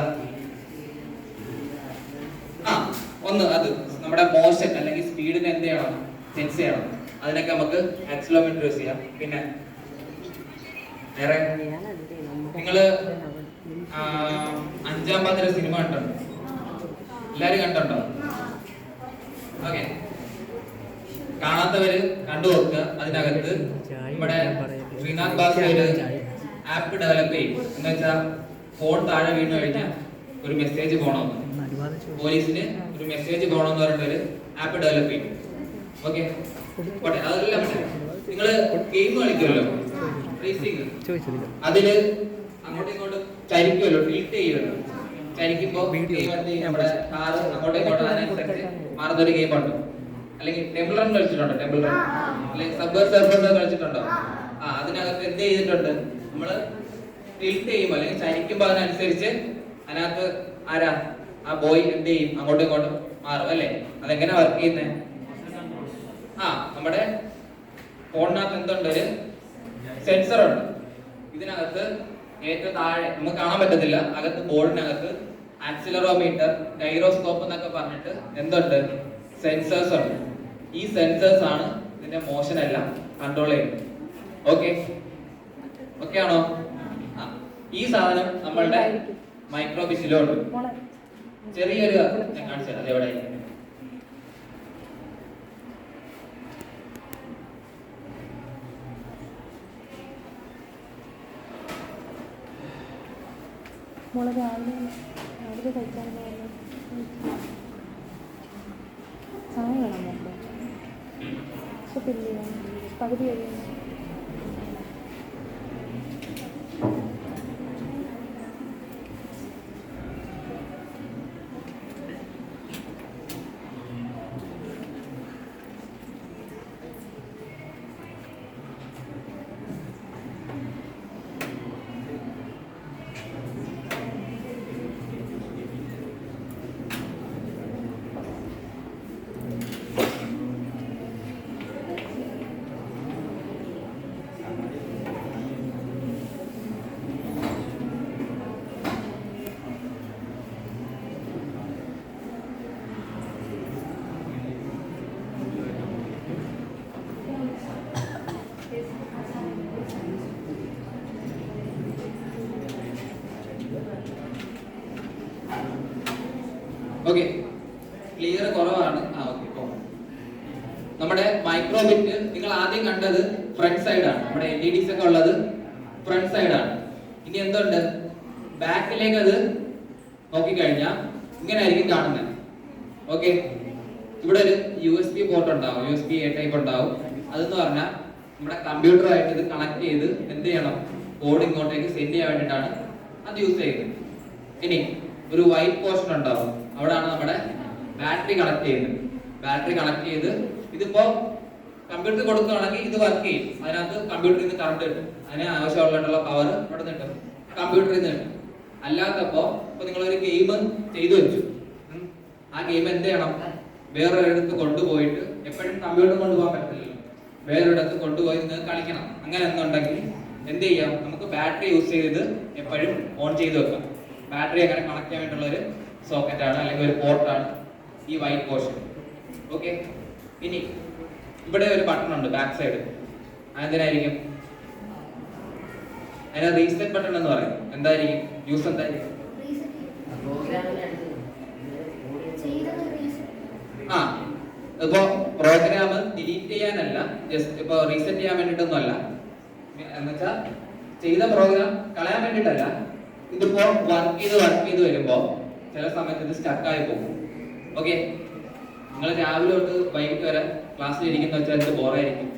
ഒന്ന് അത് നമ്മുടെ മോഷൻ അല്ലെങ്കിൽ സ്പീഡിനെ എന്ത് ചെയ്യണം? സെൻസ് ചെയ്യണം. അതിനൊക്കെ നമുക്ക് ആക്സിലറോമീറ്റർ യൂസ് ചെയ്യാം. പിന്നെ വേറെ നിങ്ങള് 5-ാം പാതിര സിനിമ കണ്ടുണ്ടോ? എല്ലാരും കണ്ടുണ്ടോ? ഓക്കെ, കാണാത്തവര് കണ്ടു നോക്കുക. അതിനകത്ത് നമ്മുടെ ശ്രീനാഥ് ബാസി ഒരു ആപ്പ് ഡെവലപ്പ് ചെയ്യും. എന്ന് വെച്ചാൽ ഫോൺ താഴെ വീണ് കഴിഞ്ഞാൽ ഒരു മെസ്സേജ് പോകണമെന്ന്, പോലീസിന് ഒരു മെസ്സേജ് പോകണമെന്ന് പറഞ്ഞിട്ടൊരു ആപ്പ് ഡെവലപ്പ് ചെയ്യും. ഓക്കെ, അതെല്ലാം നിങ്ങള് ഗെയിം കളിക്കുമല്ലോ, റേസിംഗ്, അതില് അങ്ങോട്ടും ഇങ്ങോട്ടും ചരിക്കുമല്ലോ, ടിൽറ്റ് ചെയ്യുമല്ലോ. ചരിക്കുമ്പോ നമ്മുടെ കാറ് അങ്ങോട്ടും ഇങ്ങോട്ടും അതിനനുസരിച്ച് മാറുന്നൊരു ഗെയിം ഉണ്ട്. അല്ലെങ്കിൽ ടെമ്പിൾ റൺ കളിച്ചിട്ടുണ്ടോ? ടെമ്പിൾ റൺ അല്ലെങ്കിൽ സബ്വേ സർഫേഴ്സ് കളിച്ചിട്ടുണ്ടോ? അതിനകത്ത് എന്ത് ചെയ്തിട്ടുണ്ട്? നമ്മള് ടിൽറ്റ് ചെയ്യുമ്പോൾ അല്ലെങ്കിൽ ചരിക്കുമ്പോ അതിനനുസരിച്ച് അതിനകത്ത് ആരാ? ആ ബോയ് എന്ത് ചെയ്യും? അങ്ങോട്ടും ഇങ്ങോട്ടും മാറും അല്ലേ? അതെങ്ങനെ വർക്ക് ചെയ്യുന്നേ? നമ്മുടെ ഫോണിനകത്ത് എന്തുണ്ട്? ഒരു സെൻസർ ഉണ്ട്. ഇതിനകത്ത് ഏറ്റവും താഴെ നമുക്ക് കാണാൻ പറ്റത്തില്ല, അകത്ത് ബോർഡിനകത്ത് ആക്സിലറോമീറ്റർ, ഗൈറോസ്കോപ്പ് എന്നൊക്കെ പറഞ്ഞിട്ട് എന്തുണ്ട്? സെൻസേഴ്സ് ഉണ്ട്. ഈ സെൻസേഴ്സ് ആണ് ഇതിന്റെ മോഷൻ എല്ലാം കൺട്രോൾ ചെയ്യുന്നത്. ഓക്കെ ആണോ? ഈ സാധനം നമ്മളുടെ മൈക്രോബിസിലും ഉണ്ട്. ചെറിയൊരു ഞാൻ കാണിച്ചത് അതെവിടെ രാവിലെ കഴിക്കാൻ ചായ വേണം നോക്കാം. പക്ഷെ പിന്നെ പകുതി കഴിയുന്നു. ഓക്കെ, ക്ലിയർ കുറവാണ്. നമ്മുടെ മൈക്രോബിറ്റ് നിങ്ങൾ ആദ്യം കണ്ടത് ഫ്രണ്ട് സൈഡ് ആണ്. നമ്മുടെ LEDs ഒക്കെ ഉള്ളത് ഫ്രണ്ട് സൈഡ് ആണ്. ഇനി എന്തുണ്ട്? ബാക്കിലേക്ക് അത് നോക്കിക്കഴിഞ്ഞാൽ ഇങ്ങനെ ആയിരിക്കും കാണുന്നത്. ഓക്കെ, ഇവിടെ ഒരു USB പോർട്ട് ഉണ്ടാവും, USB A ടൈപ്പ് ഉണ്ടാവും. അതെന്ന് പറഞ്ഞാൽ നമ്മുടെ കമ്പ്യൂട്ടറുമായിട്ട് ഇത് കണക്ട് ചെയ്ത് എന്ത് ചെയ്യണം? കോഡ് ഇങ്ങോട്ടേക്ക് സെൻഡ് ചെയ്യാൻ വേണ്ടിയിട്ടാണ് അത് യൂസ് ചെയ്യുന്നത്. ഇനി ഒരു വൈറ്റ് പോർഷൻ ഉണ്ടാവും, അവിടെയാണ് നമ്മുടെ ബാറ്ററി കണക്ട് ചെയ്യുന്നത്. ബാറ്ററി കണക്ട് ചെയ്ത് ഇതിപ്പോ കമ്പ്യൂട്ടർ കൊടുക്കുകയാണെങ്കിൽ ഇത് വർക്ക് ചെയ്യും. അതിനകത്ത് കമ്പ്യൂട്ടറിൽ നിന്ന് കറണ്ട് കിട്ടും, അതിന് ആവശ്യമുള്ള പവർ ഇവിടെ നിന്ന് കിട്ടും, കമ്പ്യൂട്ടറിൽ നിന്ന് കിട്ടും. അല്ലാത്തപ്പോ ഇപ്പൊ നിങ്ങളൊരു ഗെയിം ചെയ്തു വെച്ചു, ആ ഗെയിം എന്ത് ചെയ്യണം, വേറൊരിടത്ത് കൊണ്ടുപോയിട്ട്, എപ്പോഴും കമ്പ്യൂട്ടർ കൊണ്ടുപോകാൻ പറ്റില്ലല്ലോ, വേറൊരിടത്ത് കൊണ്ടുപോയി നിങ്ങൾക്ക് കളിക്കണം. അങ്ങനെ എന്നുണ്ടെങ്കിൽ എന്ത് ചെയ്യാം, നമുക്ക് ബാറ്ററി യൂസ് ചെയ്ത് എപ്പോഴും ഓൺ ചെയ്ത് വെക്കാം. ബാറ്ററി അങ്ങനെ കണക്ട് ചെയ്യാൻ വേണ്ടിയുള്ള ഒരു സോക്കറ്റാണ് അല്ലെങ്കിൽ ഒരു പോർട്ടാണ് ഈ വൈറ്റ് പോർഷൻ. ഓക്കെ, ഇനി ഇവിടെ ഒരു ബട്ടൺ ഉണ്ട് ബാക്ക് സൈഡ്, അതെന്തിനായിരിക്കും? അതിനെ റീസെറ്റ് ബട്ടൺ എന്ന് പറയും. എന്തായിരിക്കും യൂസ്? എന്തായിരിക്കും? ആ, ഇപ്പോ പ്രോഗ്രാം ഡിലീറ്റ് ചെയ്യാനല്ല, ജസ്റ്റ് ഇപ്പൊ റീസെറ്റ് ചെയ്യാൻ വേണ്ടിയിട്ടൊന്നും അല്ല, എന്നുവെച്ചാൽ ചെയ്ത പ്രോഗ്രാം കളയാൻ വേണ്ടിയിട്ടല്ല. ഇതിപ്പോ വർക്ക് ചെയ്ത് വരുമ്പോ ചില സമയത്ത് ഇത് സ്റ്റക്കായി പോകും. ഓക്കെ, നിങ്ങൾ രാവിലെ തൊട്ട് വൈകിട്ട് വരെ ക്ലാസ്സിൽ ഇരിക്കുന്ന വെച്ചാൽ ഇത് ബോറായിരിക്കും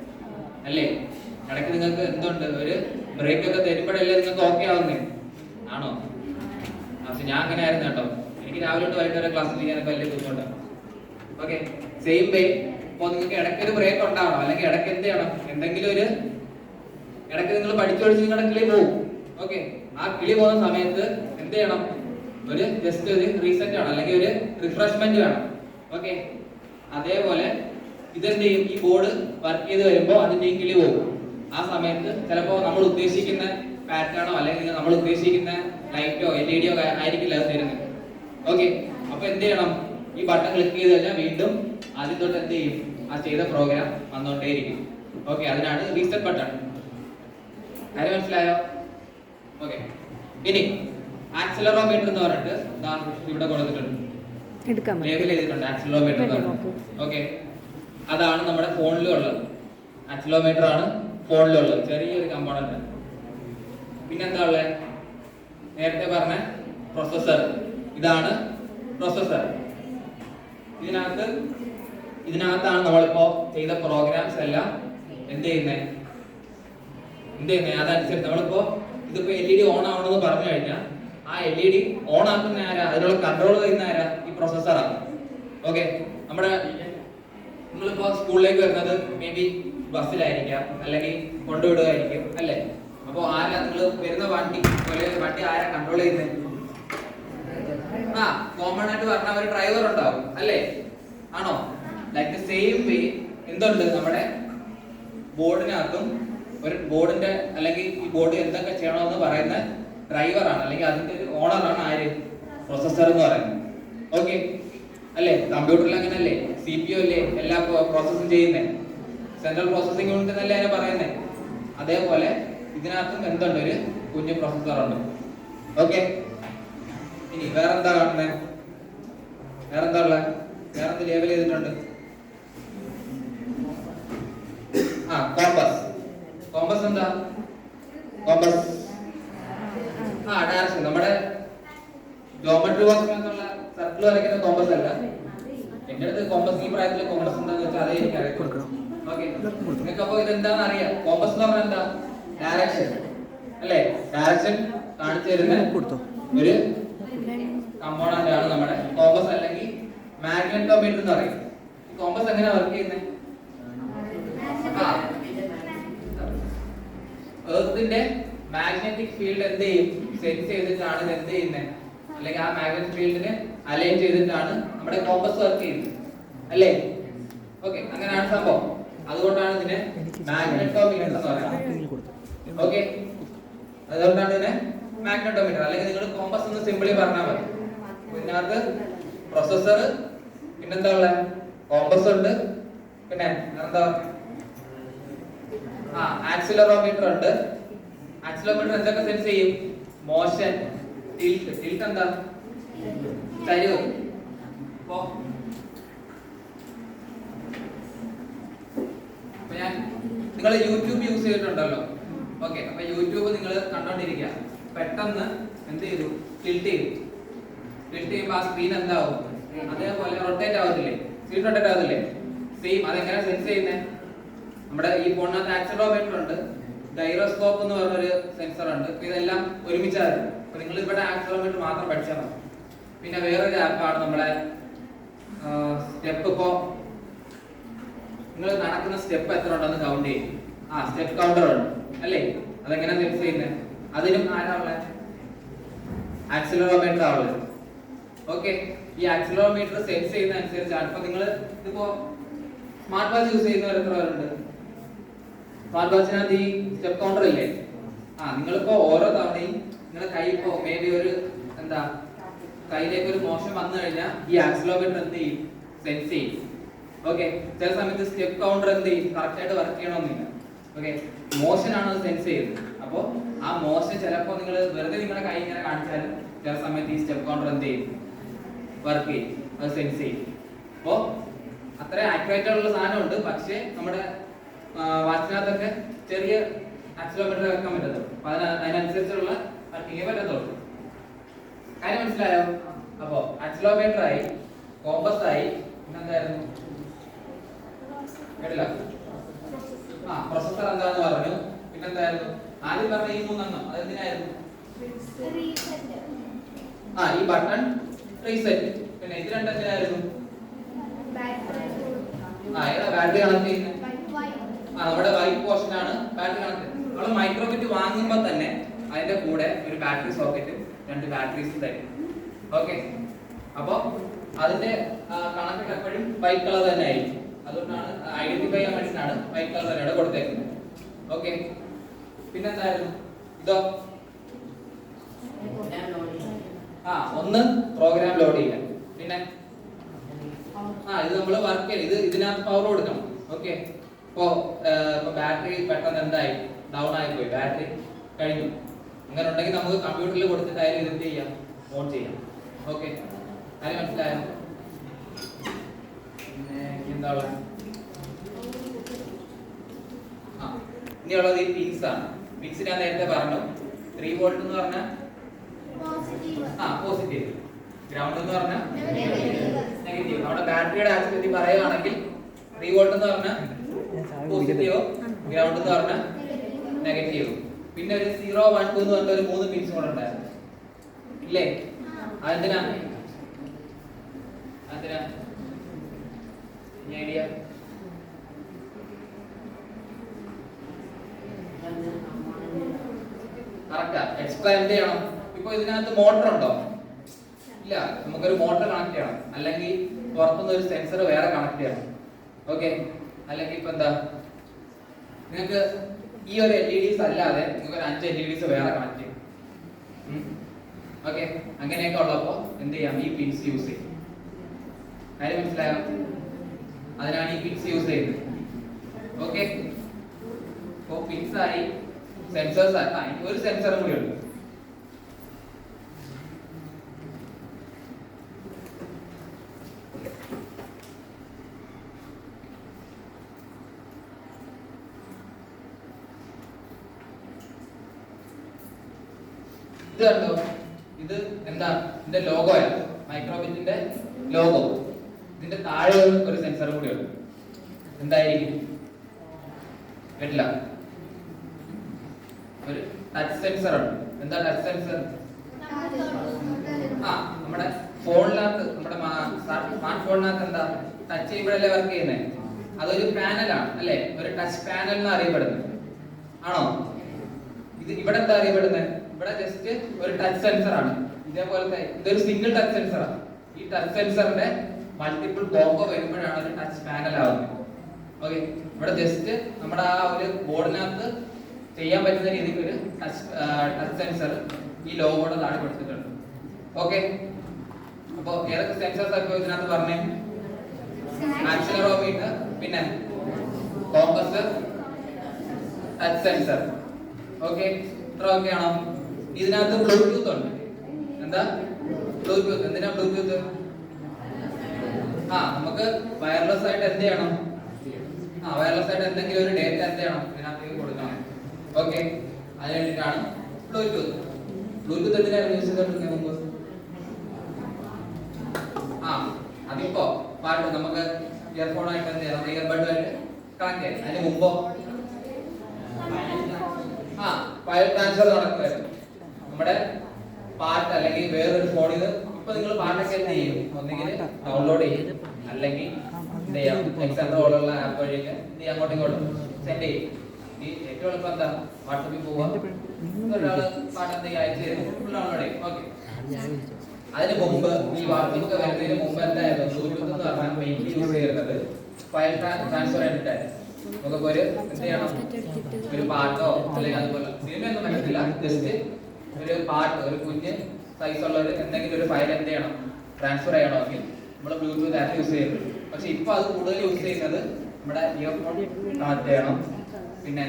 അല്ലേ? ഇടയ്ക്ക് നിങ്ങൾക്ക് എന്തുണ്ട്, ഒരു ബ്രേക്ക് ഒക്കെ തരുമ്പോഴല്ലേ നിങ്ങൾക്ക് ഓക്കെ ആവുന്നേ, ആണോ? പക്ഷെ ഞാൻ അങ്ങനെ ആയിരുന്നു കേട്ടോ. എനിക്ക് രാവിലെ തൊട്ട് വൈകിട്ട് വരെ ക്ലാസ്സിൽ ഇരിക്കാനൊക്കെ വലിയ ബുദ്ധിമുട്ടാണ്. ഓക്കെ, സെയിം വേ ഇപ്പോൾ നിങ്ങൾക്ക് ഇടയ്ക്ക് ഒരു ബ്രേക്ക് ഉണ്ടാവണം, അല്ലെങ്കിൽ ഇടയ്ക്ക് എന്ത് ചെയ്യണം, എന്തെങ്കിലും ഒരു ഇടയ്ക്ക് നിങ്ങൾ പഠിച്ചു നിങ്ങളുടെ കിളി പോകും. ഓക്കെ, ആ കിളി പോകുന്ന സമയത്ത് എന്ത് ചെയ്യണം, ഒരു ജസ്റ്റ് ഒരു റീസെറ്റ് ആണ്, അല്ലെങ്കിൽ ഒരു റിഫ്രഷ്മെന്റ് വേണം. ഓക്കെ, അതേപോലെ ഇതെന്ത് ചെയ്യും, ഈ ബോർഡ് വർക്ക് ചെയ്ത് വരുമ്പോൾ അതിന്റെ കിളി പോകും. ആ സമയത്ത് ചിലപ്പോൾ നമ്മൾ ഉദ്ദേശിക്കുന്ന പാറ്റേണോ അല്ലെങ്കിൽ നമ്മൾ ഉദ്ദേശിക്കുന്ന ലൈറ്റോ LED ആയിരിക്കില്ല അത് തരുന്നത്. ഓക്കെ, അപ്പൊ എന്ത് ചെയ്യണം, ഈ ബട്ടൺ ക്ലിക്ക് ചെയ്ത് കഴിഞ്ഞാൽ വീണ്ടും ആദ്യം തൊട്ട് എന്ത് ചെയ്യും, ആ ചെയ്ത പ്രോഗ്രാം വന്നുകൊണ്ടേയിരിക്കും. ഓക്കെ, അതിനാണ് റീസെറ്റ് ബട്ടൺ. കാര്യം മനസ്സിലായോ? ഓക്കെ, ഇനി ആക്സിലറോമീറ്റർ എന്ന് പറഞ്ഞിട്ട് ഇവിടെ കൊടുത്തിട്ടുണ്ട്, ലേബൽ ചെയ്തിട്ടുണ്ട് ആക്സിലറോമീറ്റർ എന്ന് പറഞ്ഞിട്ട്. ഓക്കെ, അതാണ് നമ്മുടെ ഫോണിലും ഉള്ളത്. ആക്സിലറോമീറ്റർ ആണ് ഫോണിലുള്ളത്, ചെറിയൊരു കമ്പോണന്റ്. പിന്നെന്താ ഉള്ളത്? നേരത്തെ പറഞ്ഞ പ്രൊസസ്സർ, ഇതാണ് പ്രൊസസ്സർ. ഇതിനകത്താണ് നമ്മളിപ്പോ ചെയ്ത പ്രോഗ്രാംസ് എല്ലാം എന്ത് ചെയ്യുന്നത് അതനുസരിച്ച് നമ്മളിപ്പോ ഇതിപ്പോ LED ഓൺ ആവണമെന്ന് പറഞ്ഞു കഴിഞ്ഞാൽ ആ LED ഓൺ ആക്കുന്ന ആരാ, അതിനുള്ള കൺട്രോൾ ചെയ്യുന്ന ആരാ? ഈ പ്രൊസസ്സറാണ്. ഓക്കെ, നമ്മുടെ നിങ്ങളിപ്പോ സ്കൂളിലേക്ക് വരുന്നത് മേ ബി ബസ്സിലായിരിക്കാം, അല്ലെങ്കിൽ കൊണ്ടുവിടുകയായിരിക്കും അല്ലേ? അപ്പൊ ആരാ നിങ്ങൾ വരുന്ന വണ്ടി ആരാ കൺട്രോൾ ചെയ്യുന്നത്? ആ, കോമൺ ആയിട്ട് പറഞ്ഞ ഒരു ഡ്രൈവർ ഉണ്ടാവും അല്ലേ, ആണോ? ലൈക്ക് ദ സെയിം വേ എന്തുണ്ട്, നമ്മുടെ ബോർഡിനകത്തും ഒരു ബോർഡിന്റെ അല്ലെങ്കിൽ ഈ ബോർഡ് എന്തൊക്കെ ചെയ്യണമെന്ന് പറയുന്ന ഡ്രൈവറാണ്, അല്ലെങ്കിൽ അതിന്റെ ഒരു ഓണറാണ് ആര്? പ്രൊസസ്സർ എന്ന് പറയുന്നത്. ഓക്കെ അല്ലേ? കമ്പ്യൂട്ടറിൽ അങ്ങനല്ലേ, CPU അല്ലേ എല്ലാ പ്രോസസ്സും ചെയ്യുന്നത്, സെൻട്രൽ പ്രോസസ്സിംഗ് യൂണിറ്റ് എന്നല്ലേ അതിനെ പറയുന്നത്. അതേപോലെ ഇതിനകത്തും എന്തുണ്ട്, ഒരു കുഞ്ഞു പ്രൊസസ്സർ ഉണ്ട്. ഓക്കെ, ഇനി വേറെന്താ കാണുന്നത്? വേറെന്താ ഉള്ളത്? വേറെന്ത് ലേബൽ ചെയ്തിട്ടുണ്ട്? ആ, കോമ്പസ്. കോമ്പസ് എന്താ? Compass direction. നമ്മുടെ ജോമെട്രി ബോക്സിനകത്തുള്ള സർക്കിൾ വരയ്ക്കുന്ന കോമ്പസ് അല്ല. എന്റെ അടുത്ത് കോമ്പസ്, ഈ പ്രായത്തിൽ കോമ്പസ് എന്താന്ന് വെച്ചാൽ അതേ എനിക്ക് അറിയാം. ഓക്കെ, നിങ്ങൾക്ക് അപ്പൊ ഇതെന്താന്ന് അറിയാം. കോമ്പസ് എന്ന് പറഞ്ഞാൽ എന്താ? ഡയറക്ഷൻ അല്ലേ? ഡയറക്ഷൻ കാണിച്ചു തരുന്ന ഒരു കമ്പോണന്റ് ആണ് നമ്മുടെ കോമ്പസ്, അല്ലെങ്കിൽ മാഗ്നറ്റോമീറ്റർ എന്ന് പറയും. ഈ കോമ്പസ് എങ്ങനെയാ വർക്ക് ചെയ്യുന്നത്? എർത്തിന്റെ മാഗ്നറ്റിക് ഫീൽഡ് എന്ത് ചെയ്യും, സെൻസ് ചെയ്തിട്ടാണ് ഇത് എന്ത് ചെയ്യുന്നത്, അല്ലെങ്കിൽ ആ മാഗ്നറ്റിക് ഫീൽഡിനെ അലൈൻ ചെയ്തിട്ടാണ് നമ്മുടെ കോമ്പസ് വർക്ക് ചെയ്യുന്നത് അല്ലേ? ഓക്കെ, അങ്ങനെയാണ് സംഭവം. അതുകൊണ്ടാണ് ഇതിനെ മാഗ്നറ്റോമീറ്റർ എന്ന് പറയുന്നത്. ഓക്കെ, അതുകൊണ്ടാണ് ഇതിനെ മാഗ്നറ്റോമീറ്റർ, അല്ലെങ്കിൽ നിങ്ങൾ കോമ്പസ് എന്ന് സിമ്പിളി പറഞ്ഞാൽ മതി. ഇതിനകത്ത് പ്രൊസസ്സർ, പിന്നെന്താ ഉള്ളത്? കോമ്പസ് ഉണ്ട്, പിന്നെ എന്താ? ആക്സിലറോമീറ്റർ ഉണ്ട്. ആക്സിലറോമീറ്റർ എന്തൊക്കെ സെൻസ് ചെയ്യും? മോഷൻ, ടിൽറ്റ് എന്താ? ചരിവ്. ഞാൻ നിങ്ങൾ യൂട്യൂബ് യൂസ് ചെയ്തിട്ടുണ്ടല്ലോ. ഓക്കെ, അപ്പൊ യൂട്യൂബ് നിങ്ങൾ കണ്ടോണ്ടിരിക്കുക, പെട്ടെന്ന് എന്ത് ചെയ്തു? ടിൽറ്റ് ചെയ്യുമ്പോൾ ആ സ്ക്രീൻ എന്താവും? അതേപോലെ റൊട്ടേറ്റ് ആവത്തില്ലേ? സ്ക്രീൻ റൊട്ടേറ്റ് ആവത്തില്ലേ? സെയിം. അതെങ്ങനെ സെൻസ് ചെയ്യുന്നത്? നമ്മുടെ ഈ ഫോണിനകത്ത് ആക്സിലറോമീറ്റർ ഉണ്ട്, ഗൈറോസ്കോപ്പ് എന്ന് പറഞ്ഞൊരു സെൻസർ ഉണ്ട്. അപ്പൊ ഇതെല്ലാം ഒരുമിച്ചാണ്. അപ്പൊ നിങ്ങൾ ഇവിടെ ആക്സിലറോമീറ്റർ മാത്രം പഠിച്ചാൽ മതി. പിന്നെ വേറൊരു ആപ്പാണ് നമ്മുടെ സ്റ്റെപ്പ്. ഇപ്പോ നിങ്ങൾ നടക്കുന്ന സ്റ്റെപ്പ് എത്ര ഉണ്ടെന്ന് കൗണ്ട് ചെയ്യും. സ്റ്റെപ്പ് കൗണ്ടർ ഉണ്ട് അല്ലേ? അതെങ്ങനെ സെൻസ് ചെയ്യുന്നത്? അതിനും ആരാ ഉള്ളത്? ആക്സിലറോമീറ്റർ ആവുള്ളത്. ഓക്കെ, ഈ ആക്സിലറോമീറ്റർ സെൻസ് ചെയ്യുന്ന അനുസരിച്ചാണ്. ഇപ്പൊ നിങ്ങൾ ഇതിപ്പോ സ്മാർട്ട് വാച്ച് യൂസ് ചെയ്യുന്നവർ എത്ര പേരുണ്ട്? സ്മാർട്ട് വാച്ചിനകത്ത് ഈ സ്റ്റെപ്പ് കൗണ്ടർ ഇല്ലേ? നിങ്ങളിപ്പോ ഓരോ തവണയും നിങ്ങളുടെ കൈ ഇപ്പോ മേ ബി ഒരു എന്താ കയ്യിലേക്ക് ഒരു മോഷൻ വന്നു കഴിഞ്ഞാൽ ഈ ആക്സിലറോമീറ്റർ എന്ത് ചെയ്യും? സെൻസ് ചെയ്യും. ഓക്കെ, ചില സമയത്ത് സ്റ്റെപ്പ് കൗണ്ടർ എന്ത് ചെയ്യും? കറക്റ്റ് ആയിട്ട് വർക്ക് ചെയ്യണമെന്നില്ല. ഓക്കെ, മോഷൻ ആണ് അത് സെൻസ് ചെയ്യുന്നത്. അപ്പോൾ ആ മോഷൻ ചിലപ്പോൾ നിങ്ങൾ വെറുതെ നിങ്ങളുടെ കൈ ഇങ്ങനെ കാണിച്ചാലും ചില സമയത്ത് ഈ സ്റ്റെപ്പ് കൗണ്ടർ എന്ത് ചെയ്യും? വർക്ക് ചെയ്യും, അത് സെൻസ് ചെയ്യും. അപ്പോൾ അത്ര ആക്യുറേറ്റ് ആയിട്ടുള്ള സാധനമുണ്ട്. പക്ഷേ നമ്മുടെ വാച്ചിനകത്തൊക്കെ ചെറിയ ആക്സിലോമീറ്റർ വെക്കാൻ പറ്റത്തുള്ളൂ. അപ്പൊ അതിനനുസരിച്ചുള്ള വർക്കിങ്ങേ പറ്റത്തുള്ളൂ. കാര്യം മനസ്സിലായോ? അപ്പോ ആക്സിലോമീറ്റർ ആയി, കോമ്പസ് ആയി, പിന്നെന്തായിരുന്നു? കേട്ടില്ല? പ്രൊസസർ എന്താന്ന് പറഞ്ഞു. പിന്നെന്തായിരുന്നു? ആദ്യം പറഞ്ഞ ഈ മൂന്നെണ്ണം അതെന്തിനായിരുന്നു? ഈ ബട്ടൺ റീസെറ്റ്. പിന്നെ ഇത് രണ്ടെന്തിനായിരുന്നു? ഏതാ ബാറ്ററി കണക്ട് ചെയ്യുന്നത്? നമ്മുടെ വൈറ്റ് പോർഷൻ ആണ് ബാറ്ററി കണക്ട്. നമ്മൾ മൈക്രോബിറ്റ് വാങ്ങുമ്പോൾ തന്നെ അതിന്റെ കൂടെ ഒരു ബാറ്ററി സോക്കറ്റും 2 ബാറ്ററീസും തരും. ഓക്കെ, അപ്പൊ അതിന്റെ കണക്ട് എപ്പോഴും വൈറ്റ് കളർ തന്നെ ആയിരിക്കും. അതുകൊണ്ടാണ് ഐഡന്റിഫൈ ചെയ്യാൻ വേണ്ടിയിട്ടാണ് വൈറ്റ് കളർ തന്നെ കൊടുത്തേക്കുന്നത്. ഓക്കെ, പിന്നെന്തായിരുന്നു? ഇതോ ഒന്ന് പ്രോഗ്രാം ലോഡ് ചെയ്യാം. പിന്നെ ഇത് നമ്മൾ വർക്ക് ചെയ്യും. ഇതിനകത്ത് പവർ കൊടുക്കണം. ഓക്കെ, ഇപ്പോ ബാറ്ററി പെട്ടെന്ന് എന്തായി? ഡൗൺ ആയി പോയി, ബാറ്ററി കഴിഞ്ഞു. അങ്ങനെ ഉണ്ടെങ്കിൽ നമുക്ക് കമ്പ്യൂട്ടറിൽ കൊടുത്തിട്ടായാലും ഇത് എന്ത് ചെയ്യാം? ഓൺ ചെയ്യാം. ഓക്കെ, കാര്യം മനസ്സിലായോ? പിന്നെ എന്താ ഉള്ളത്? ഇനിയുള്ളത് ഈ പിൻസ് ആണ്. പിൻസ് ഞാൻ നേരത്തെ പറഞ്ഞു. 3 വോൾട്ട് എന്ന് പറഞ്ഞാൽ പോസിറ്റീവ്, ഗ്രൗണ്ട് എന്ന് പറഞ്ഞാൽ നെഗറ്റീവ്. നമ്മുടെ ബാറ്ററിയുടെ ആക്ടിവിറ്റി പറയുകയാണെങ്കിൽ 3 വോൾട്ട് എന്ന് പറഞ്ഞാൽ പോസിറ്റീവ്, ഗ്രൗണ്ട് എന്ന് പറഞ്ഞാൽ നെഗറ്റീവ്. പിന്നെ ഒരു 0, 1, 2 എന്ന് പറഞ്ഞ ഒരു 3 പിൻസ് കൂടെ ഉണ്ടായിരുന്നു ഇല്ലേ? അതെന്തിനാ? Idea correct. എക്സ്പ്ലെയിൻ ചെയ്യണം. ഇപ്പൊ ഇതിനകത്ത് മോട്ടർ ഉണ്ടോ? ഇല്ല. നമുക്കൊരു മോട്ടർ കണക്ട് ചെയ്യണം, അല്ലെങ്കിൽ പുറത്തുനിന്ന് ഒരു സെൻസർ വേറെ കണക്ട് ചെയ്യണം. ഓക്കെ, അല്ലെങ്കിൽ ഇപ്പൊ എന്താ, നിങ്ങൾക്ക് ഈ ഒരു LEDs അല്ലാതെ നിങ്ങൾക്ക് ഒരു 5 LEDs വേറെ കണക്ട് ചെയ്യും. ഓക്കെ, അങ്ങനെയൊക്കെ ഉള്ളപ്പോ എന്ത് ചെയ്യാം? ഈ പിൻസ് യൂസ് ചെയ്യും. കാര്യം മനസ്സിലായോ? അതിനാണ് ഈ പിൻസ് യൂസ് ചെയ്യുന്നത്. ഓക്കെ, അപ്പോൾ പിൻസ് ആയി, സെൻസേഴ്സ് ആയി. ഒരു സെൻസറും കൂടി ഉണ്ട്. ഇത് കണ്ടോ? ഇത് എന്താ? ഇതിന്റെ ലോഗോയാണ്, മൈക്രോബിറ്റിന്റെ ലോഗോ. ഇതിന്റെ താഴെ ഒരു സെൻസർ കൂടി ഉണ്ട്. എന്തായിരിക്കും? കേട്ടില്ല? ഒരു ടച്ച് സെൻസർ ഉണ്ട്. എന്താ ടച്ച് സെൻസർ? നമ്മുടെ ഫോണിനകത്ത്, നമ്മുടെ സ്മാർട്ട് ഫോണിനകത്ത് എന്താ ടച്ച് ചെയ്യുമ്പോഴല്ലേ വർക്ക് ചെയ്യുന്നത്? അതൊരു പാനലാണ് അല്ലേ? ഒരു ടച്ച് പാനൽ എന്ന് അറിയപ്പെടുന്നത് ആണോ? ഇത് ഇവിടെ എന്താ അറിയപ്പെടുന്നത്? ഇവിടെ ജസ്റ്റ് ഒരു ടച്ച് സെൻസർ ആണ്. ഇതേപോലത്തെ ഇതൊരു സിംഗിൾ ടച്ച് സെൻസറാണ്. ഈ ടച്ച് സെൻസറിന്റെ മൾട്ടിപ്പിൾ കോംബോ വരുമ്പോഴാണ് ഒരു ടച്ച് പാനൽ ആവുന്നത്. ഓക്കെ, ഇവിടെ ജസ്റ്റ് നമ്മുടെ ആ ഒരു ബോർഡിനകത്ത് ചെയ്യാൻ പറ്റുന്ന രീതിക്ക് ഒരു ടച്ച് സെൻസർ ഈ ലോഗോയുടെ താഴെ കൊടുത്തിട്ടുണ്ട്. ഓക്കെ, അപ്പൊ ഏതൊക്കെ സെൻസേഴ്സ് ഒക്കെ ഇതിനകത്ത് പറഞ്ഞേ? ആക്സിലറോമീറ്റർ, പിന്നെ കോമ്പസ്, ടച്ച് സെൻസർ. ഓക്കെ, ഇത്ര ഓക്കെ ആണോ? ഇതിനകത്ത് ബ്ലൂടൂത്ത് ഉണ്ട്. എന്താ ബ്ലൂടൂത്ത്? എന്തിനാ ബ്ലൂടൂത്ത്? നമുക്ക് വയർലെസ് ആയിട്ട് എന്ത് ചെയ്യണം? വയർലെസ് ആയിട്ട് എന്തെങ്കിലും ഒരു ഡേറ്റ എന്ത് ചെയ്യണം? ഇതിനകത്തേക്ക് കൊടുക്കണം. ഓക്കെ, അതിന് വേണ്ടിയിട്ടാണ് ബ്ലൂടൂത്ത്. ബ്ലൂടൂത്ത് എന്തിനാണ് യൂസ് ചെയ്തോണ്ടിരിക്കുന്നത് മുമ്പ്? അതിപ്പോ പാട്ട് നമുക്ക് ഇയർഫോൺ ആയിട്ട് എന്ത് ചെയ്യാം? ഇയർബഡ് ആയിട്ട് കണക്ട് ചെയ്യാം. അതിന് മുമ്പോ ഫയൽ ട്രാൻസ്ഫർ നടക്കുമായിരുന്നു. നമ്മുടെ പാട്ട് അല്ലെങ്കിൽ വേറൊരു ഫോണിൽ നിന്ന് ഇപ്പൊ നിങ്ങൾ പാട്ടൊക്കെ എന്ത് ചെയ്യും? ഒന്നെങ്കിൽ ഡൗൺലോഡ് ചെയ്യും, അല്ലെങ്കിൽ എന്ത് ചെയ്യാം, എക്സാമ്പിൾ പോലുള്ള ആപ്പ് വഴിയൊക്കെ എന്ത് ചെയ്യാം, അങ്ങോട്ടും ഇങ്ങോട്ടും സെൻഡ് ചെയ്യും. ഈ ഏറ്റവും എളുപ്പം എന്താ? വാട്സാപ്പിൽ പോവാം, ഒരാള് പാട്ട് എന്ത് ചെയ്യും, അയച്ചു തരും, ഡൗൺലോഡ് ചെയ്യും. ഓക്കെ. അതിന് മുമ്പ് ഈ വാട്സാപ്പ് വരുന്നതിന് മുമ്പ് എന്തായിരുന്നു? ബ്ലൂടൂത്ത് എന്ന് പറഞ്ഞാൽ മെയിൻലി യൂസ് ചെയ്യുന്നത് ഫയൽ ട്രാൻസ്ഫർ ആയിട്ടായിരുന്നു. നമുക്കിപ്പോ ഒരു എന്ത് ചെയ്യണം, ഒരു പാട്ടോ അല്ലെങ്കിൽ അതുപോലെ സിനിമയൊന്നും പറ്റത്തില്ല, ജസ്റ്റ് ഒരു പാട്ട്, ഒരു കുഞ്ഞ് സൈസ് ഉള്ള ഒരു എന്തെങ്കിലും ഒരു ഫയൽ എന്ത് ചെയ്യണം, ട്രാൻസ്ഫർ ചെയ്യണമെങ്കിൽ നമ്മൾ ബ്ലൂടൂത്ത് ആപ്പ് യൂസ് ചെയ്യുന്നത്. പക്ഷെ ഇപ്പൊ അത് കൂടുതൽ യൂസ് ചെയ്യുന്നത് നമ്മുടെ ഇയർഫോൺ കണക്ട് ചെയ്യണം, പിന്നെ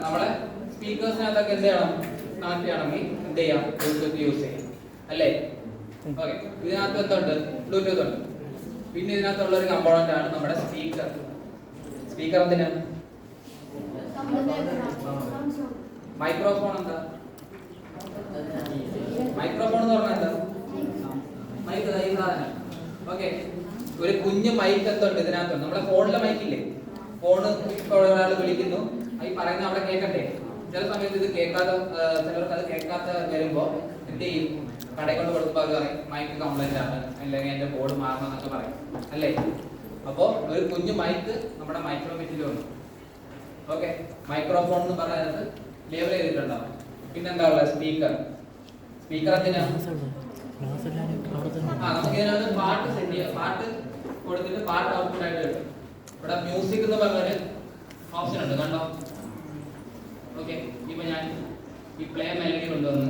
നമ്മളെ സ്പീക്കേഴ്സിനകത്തൊക്കെ എന്ത് ചെയ്യണം, കണക്ട് ചെയ്യണമെങ്കിൽ എന്ത് ചെയ്യാം, ബ്ലൂടൂത്ത് യൂസ് ചെയ്യാം അല്ലേ? ഓക്കെ. ഇതിനകത്ത് എന്തുണ്ട്? ബ്ലൂടൂത്ത് ഉണ്ട്. പിന്നെ ഇതിനകത്തുള്ള ഒരു കമ്പോണന്റ് ആണ് നമ്മുടെ സ്പീക്കർ. സ്പീക്കർ എന്തിനാണ്? മൈക്രോഫോൺ. എന്താ മൈക്രോഫോൺ എന്ന് പറഞ്ഞാൽ? എന്താ മൈക്ക്? ഈ സാധനം. ഓക്കെ. ഒരു കുഞ്ഞു മൈക്ക് എന്തുണ്ട് ഇതിനകത്തുണ്ട്? നമ്മുടെ ഫോണിലെ മൈക്കില്ലേ, ഫോണ് ഇപ്പോൾ ഒരാൾ വിളിക്കുന്നു, ഈ പറയുന്ന അവിടെ കേൾക്കട്ടെ. ചില സമയത്ത് ഇത് കേൾക്കാതെ, ചിലർക്ക് അത് കേൾക്കാതെ വരുമ്പോ എന്ത് ചെയ്യും, കടയിൽ കൊണ്ട് കൊടുക്കുമ്പോൾ അവർ പറയും മൈക്ക് കംപ്ലൈന്റ് ആണ്, അല്ലെങ്കിൽ എന്റെ ബോർഡ് മാറണം എന്നൊക്കെ പറയും അല്ലേ? അപ്പോ ഒരു കുഞ്ഞു മൈക്ക് നമ്മുടെ മൈക്രോബിറ്റിൽ വന്നു. ഓക്കെ. മൈക്രോഫോൺ എന്ന് പറയുന്നത് ലേബൽ ചെയ്തിട്ടുണ്ടാവും. പിന്നെന്താ ഉള്ളത്? സ്പീക്കർ. സ്പീക്കർ എന്തിനാണ്? നമുക്ക് ഇതിനകത്ത് പാട്ട് സെറ്റ് ചെയ്യാം, പാട്ട് കൊടുത്തിട്ട് പാട്ട് ഔട്ട്പുട്ട് ആയിട്ട് കിട്ടും. ഇവിടെ മ്യൂസിക് എന്ന് പറഞ്ഞൊരു ഓപ്ഷൻ ഉണ്ട്, കണ്ടോ? ഓക്കെ. ഇപ്പൊ ഞാൻ ഈ പ്ലേ മെലഡി കൊണ്ടുവന്ന്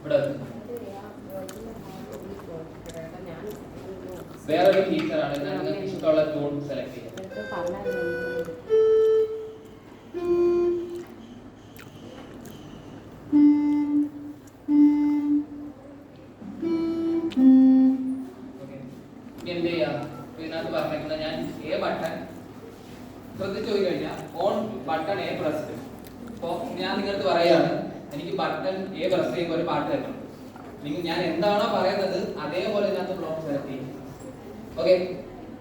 ഇവിടെ വേറൊരു ഫീച്ചറാണ്. നിങ്ങൾക്ക് ഇഷ്ടമുള്ള ട്യൂൺ സെലക്ട് ചെയ്യാം. എന്ത് ചെയ്യാം, ഇതിനകത്ത് പറഞ്ഞേക്കുന്നത് ഞാൻ എ ബട്ടൺ ശ്രദ്ധിച്ചു പോയി കഴിഞ്ഞാൽ ഓൺ ബട്ടൺ എ പ്രസ്. അപ്പോൾ ഞാൻ നിങ്ങൾക്ക് പറയാണ്, എനിക്ക് ബട്ടൺ എ പ്രസ് ചെയ്യുമ്പോൾ ഒരു പാട്ട് കേൾക്കണം. ഞാൻ എന്താണോ പറയുന്നത് അതേപോലെ ഇതിനകത്ത് ബ്ലോക്ക് സെലക്ട് ചെയ്യും. ഓക്കെ.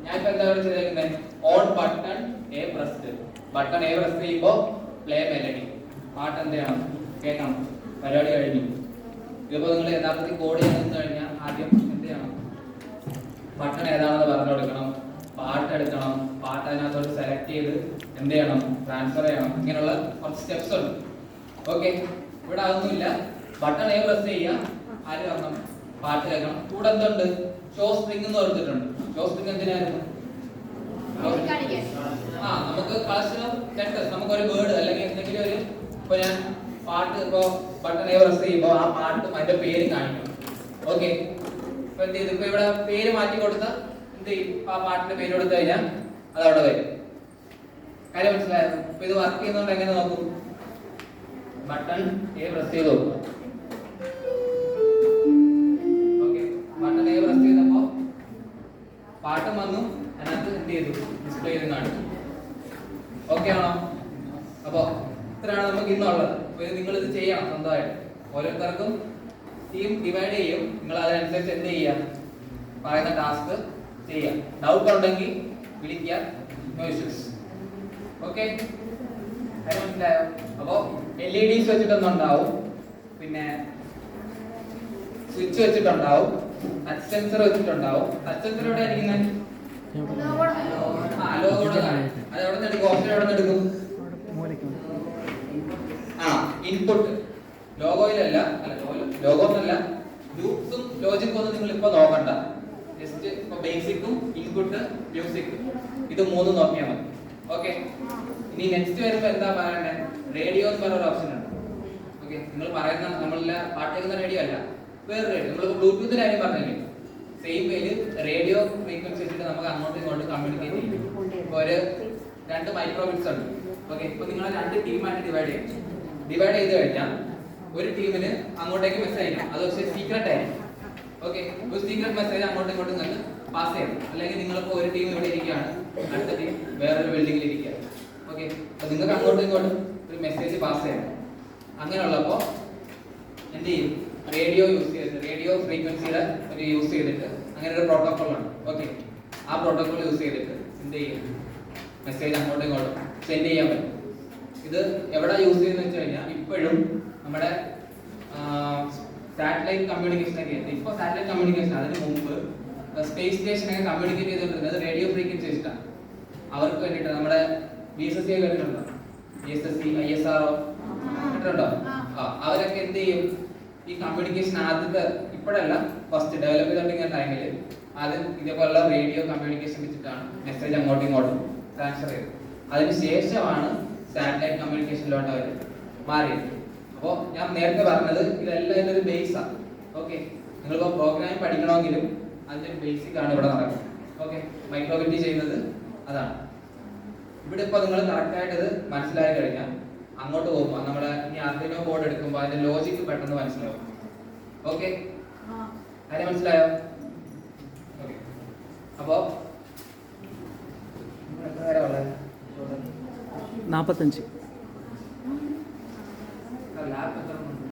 ഞാൻ ഇപ്പൊ എന്താ ചെയ്തേക്കുന്നത്? On button A press. Button A press ചെയ്യുമ്പോൾ പ്ലേ മെലഡി, പാട്ട് എന്ത് ചെയ്യണം, കേൾക്കണം. പരിപാടി കഴിഞ്ഞു. ഇതിപ്പോ നിങ്ങൾ യഥാർത്ഥത്തിൽ കോഡ് ചെയ്യാൻ നിന്ന് കഴിഞ്ഞാൽ ആദ്യം എന്ത് ചെയ്യണം, ബട്ടൺ ഏതാണെന്ന് പറഞ്ഞു കൊടുക്കണം, പാട്ട് എടുക്കണം, പാട്ട് അതിനകത്തോട്ട് സെലക്ട് ചെയ്ത് എന്ത് ചെയ്യണം, ട്രാൻസ്ഫർ ചെയ്യണം. ഇങ്ങനെയുള്ള കുറച്ച് സ്റ്റെപ്സ് ഉണ്ട്. ഓക്കെ. ഇവിടെ അതൊന്നുമില്ല. ബട്ടൺ എ പ്രസ് ചെയ്യുക, ആര് വരണം, പാട്ട് കേൾക്കണം. കൂടെ എന്തുണ്ട്? ഷോ സ്ട്രിംഗ് എന്ന് കൊടുത്തിട്ടുണ്ട്. ഷോ സ്ട്രിംഗ് എന്തിനായിരുന്നു? നമുക്ക് കളക്ഷൻ ഓഫ് ലെറ്റേഴ്സ്, നമുക്കൊരു വേർഡ് അല്ലെങ്കിൽ എന്തെങ്കിലും ഒരു, ഇപ്പൊ ഞാൻ പാട്ട് ഇപ്പോ ബട്ടൺ എ പ്രസ് ചെയ്യുമ്പോൾ ആ പാട്ടും അതിന്റെ പേരും കാണിക്കണം. ഓക്കെ. ഇപ്പൊ എന്ത് ചെയ്തു, ഇപ്പൊ ഇവിടെ പേര് മാറ്റി കൊടുത്താൽ എന്ത് ചെയ്യും, ആ പാട്ടിന്റെ പേര് കൊടുത്തു കഴിഞ്ഞാൽ അത് അവിടെ വരും. കാര്യം മനസ്സിലായിരുന്നു? ഇപ്പൊ ഇത് വർക്ക് ചെയ്യുന്നതുകൊണ്ട് എങ്ങനെ നോക്കും? ബട്ടൺ എ പ്രസ് ചെയ്ത് നോക്കുക. ഓക്കെ. ബട്ടൺ എ പ്രസ് ചെയ്തപ്പോ പാട്ടും വന്നു, അതിനകത്ത് എന്ത് ചെയ്തു, ഡിസ്പ്ലേ ചെയ്ത് കാണിക്കും. ഓക്കെ ആണോ? അപ്പോ ഇത്രയാണ് നമുക്ക് ഇന്നുള്ളത്. അപ്പൊ ഇത് നിങ്ങൾ ഇത് ചെയ്യണം സ്വന്തമായിട്ട്. ഓരോരുത്തർക്കും ടീം ഡിവൈഡ് ചെയ്യും. നിങ്ങൾ അതിനനുസരിച്ച് എന്ത് ചെയ്യാം, പറയുന്ന ടാസ്ക് ചെയ്യാം. ഡൗട്ട് ഉണ്ടെങ്കിൽ വിളിക്കുക. No issues. ഓക്കെ. മനസ്സിലായോ? അപ്പോ LEDs വെച്ചിട്ടൊന്നുണ്ടാവും, പിന്നെ സ്വിച്ച് വെച്ചിട്ടുണ്ടാവും, ടച്ച് സെൻസർ വെച്ചിട്ടുണ്ടാവും. ടച്ച് സെൻസർ എവിടെ ആയിരിക്കുന്നത്? ലോഗോയുടെ അത് എവിടെ നിന്ന് എടുക്കും? ഓപ്ഷൻ എവിടെ നിന്ന് എടുക്കും? ഇൻപുട്ട്. ലോഗോയിലല്ല, ലോഗോ എന്നല്ല, ലൂപ്സും ലോജിക്കും ഒന്നും നിങ്ങൾ ഇപ്പൊ നോക്കണ്ട. ജസ്റ്റ് ഇപ്പൊ ബേസിക്കും ഇൻപുട്ട് മ്യൂസിക് ഇത് മൂന്നും നോക്കിയാൽ മതി. ഓക്കെ. ഇനി നെക്സ്റ്റ് വരുമ്പോ എന്താ പറയണ്ടേ? റേഡിയോ എന്ന് പറഞ്ഞ ഒരു ഓപ്ഷൻ ഉണ്ട്. ഓക്കെ. നിങ്ങൾ പറയുന്ന നമ്മളെ പാട്ട് കേൾക്കുന്ന റേഡിയോ അല്ല, വേറെ റേഡിയോ. നമ്മൾ ബ്ലൂടൂത്തിന്റെ കാര്യം പറഞ്ഞില്ലേ, സെയിം വേല് റേഡിയോ ഫ്രീക്വൻസി വെച്ചിട്ട് നമുക്ക് അങ്ങോട്ടും ഇങ്ങോട്ടും കമ്മ്യൂണിക്കേറ്റ് ചെയ്യും. ഇപ്പൊ ഒരു 2 മൈക്രോബിറ്റ്സ് ഉണ്ട്. ഓക്കെ. ഇപ്പൊ നിങ്ങൾ 2 ടീമായിട്ട് ഡിവൈഡ് ചെയ്യും. ഡിവൈഡ് ചെയ്ത് കഴിഞ്ഞാൽ ഒരു ടീമിന് അങ്ങോട്ടേക്ക് മെസ്സേജ് അയക്കണം. അത് പക്ഷേ സീക്രട്ട് ആയിരിക്കും. ഓക്കെ. ഒരു സീക്രട്ട് മെസ്സേജ് അങ്ങോട്ടും ഇങ്ങോട്ടും നിങ്ങൾക്ക് പാസ് ചെയ്യണം. അല്ലെങ്കിൽ നിങ്ങളിപ്പോ ഒരു ടീം ഇവിടെ ഇരിക്കുകയാണ്, അടുത്ത ടീം വേറൊരു ബിൽഡിംഗിൽ ഇരിക്കുകയാണ്. ഓക്കെ. അപ്പൊ നിങ്ങൾക്ക് അങ്ങോട്ടും ഇങ്ങോട്ടും ഒരു മെസ്സേജ് പാസ് ചെയ്യണം. അങ്ങനെയുള്ളപ്പോ എന്ത് ചെയ്യും? റേഡിയോ യൂസ് ചെയ്തിട്ട്, റേഡിയോ ഫ്രീക്വൻസിയുടെ ഒരു യൂസ് ചെയ്തിട്ട് അങ്ങനെ ഒരു പ്രോട്ടോകോൾ ആണ്. ഓക്കെ. ആ പ്രോട്ടോകോൾ യൂസ് ചെയ്തിട്ട് എന്ത് ചെയ്യും? മെസ്സേജ് അങ്ങോട്ടും ഇങ്ങോട്ടും സെൻഡ് ചെയ്യാൻ പറ്റും. ഇത് എവിടെ യൂസ് ചെയ്യുന്നത് വെച്ച് കഴിഞ്ഞാൽ ഇപ്പോഴും നമ്മുടെ സാറ്റലൈറ്റ് കമ്മ്യൂണിക്കേഷൻ ഒക്കെ ഉണ്ട്. ഇപ്പോൾ സാറ്റലൈറ്റ് കമ്മ്യൂണിക്കേഷൻ, അതിന് മുമ്പ് സ്പേസ് സ്റ്റേഷനൊക്കെ കമ്മ്യൂണിക്കേറ്റ് ചെയ്തുകൊണ്ടിരുന്നത് റേഡിയോ ഫ്രീക്വൻസി വെച്ചിട്ടാണ്. അവർക്ക് വേണ്ടിയിട്ട് നമ്മുടെ BSSC കേട്ടിട്ടുണ്ടോ? BSSC ISRO കേട്ടിട്ടുണ്ടോ? അവരൊക്കെ എന്ത് ചെയ്യും, ഈ കമ്മ്യൂണിക്കേഷൻ ആദ്യത്തെ ഇപ്പോഴല്ല ഫസ്റ്റ് ഡെവലപ്പ് ചെയ്തുകൊണ്ടിരിക്കുന്ന ടൈമിൽ അത് ഇതേപോലുള്ള റേഡിയോ കമ്മ്യൂണിക്കേഷൻ വെച്ചിട്ടാണ് മെസ്സേജ് അങ്ങോട്ടും ഇങ്ങോട്ടും ട്രാൻസ്ഫർ ചെയ്തത്. അതിനുശേഷമാണ് സാറ്റലൈറ്റ് കമ്മ്യൂണിക്കേഷനിലോട്ട് അവർ മാറിയത്. അപ്പോൾ ഞാൻ നേരത്തെ പറഞ്ഞത് ഇതെല്ലാം ഇതിൻ്റെ ഒരു ബേസാണ്. ഓക്കെ, നിങ്ങളിപ്പോൾ പ്രോഗ്രാമിംഗ് പഠിക്കണമെങ്കിലും അതിൻ്റെ ഒരു ബേസിക് ആണ് ഇവിടെ നടക്കുന്നത്. ഓക്കെ, മൈക്രോബിറ്റി ചെയ്യുന്നത് അതാണ്. ഇവിടെ ഇപ്പോൾ നിങ്ങൾ കറക്റ്റായിട്ടത് മനസ്സിലായി കഴിഞ്ഞാൽ അങ്ങോട്ട് പോകുമ്പോൾ നമ്മുടെ ഈ ആർഡിനോ ബോർഡ് എടുക്കുമ്പോൾ അതിന്റെ ലോജിക്ക് പെട്ടെന്ന് മനസ്സിലാവും. ഓക്കെ, കാര്യം മനസ്സിലായോ? ഓക്കെ, അപ്പോൾ എത്ര നേരം ഉള്ളത്? 45. ലാപ്പ് എത്ര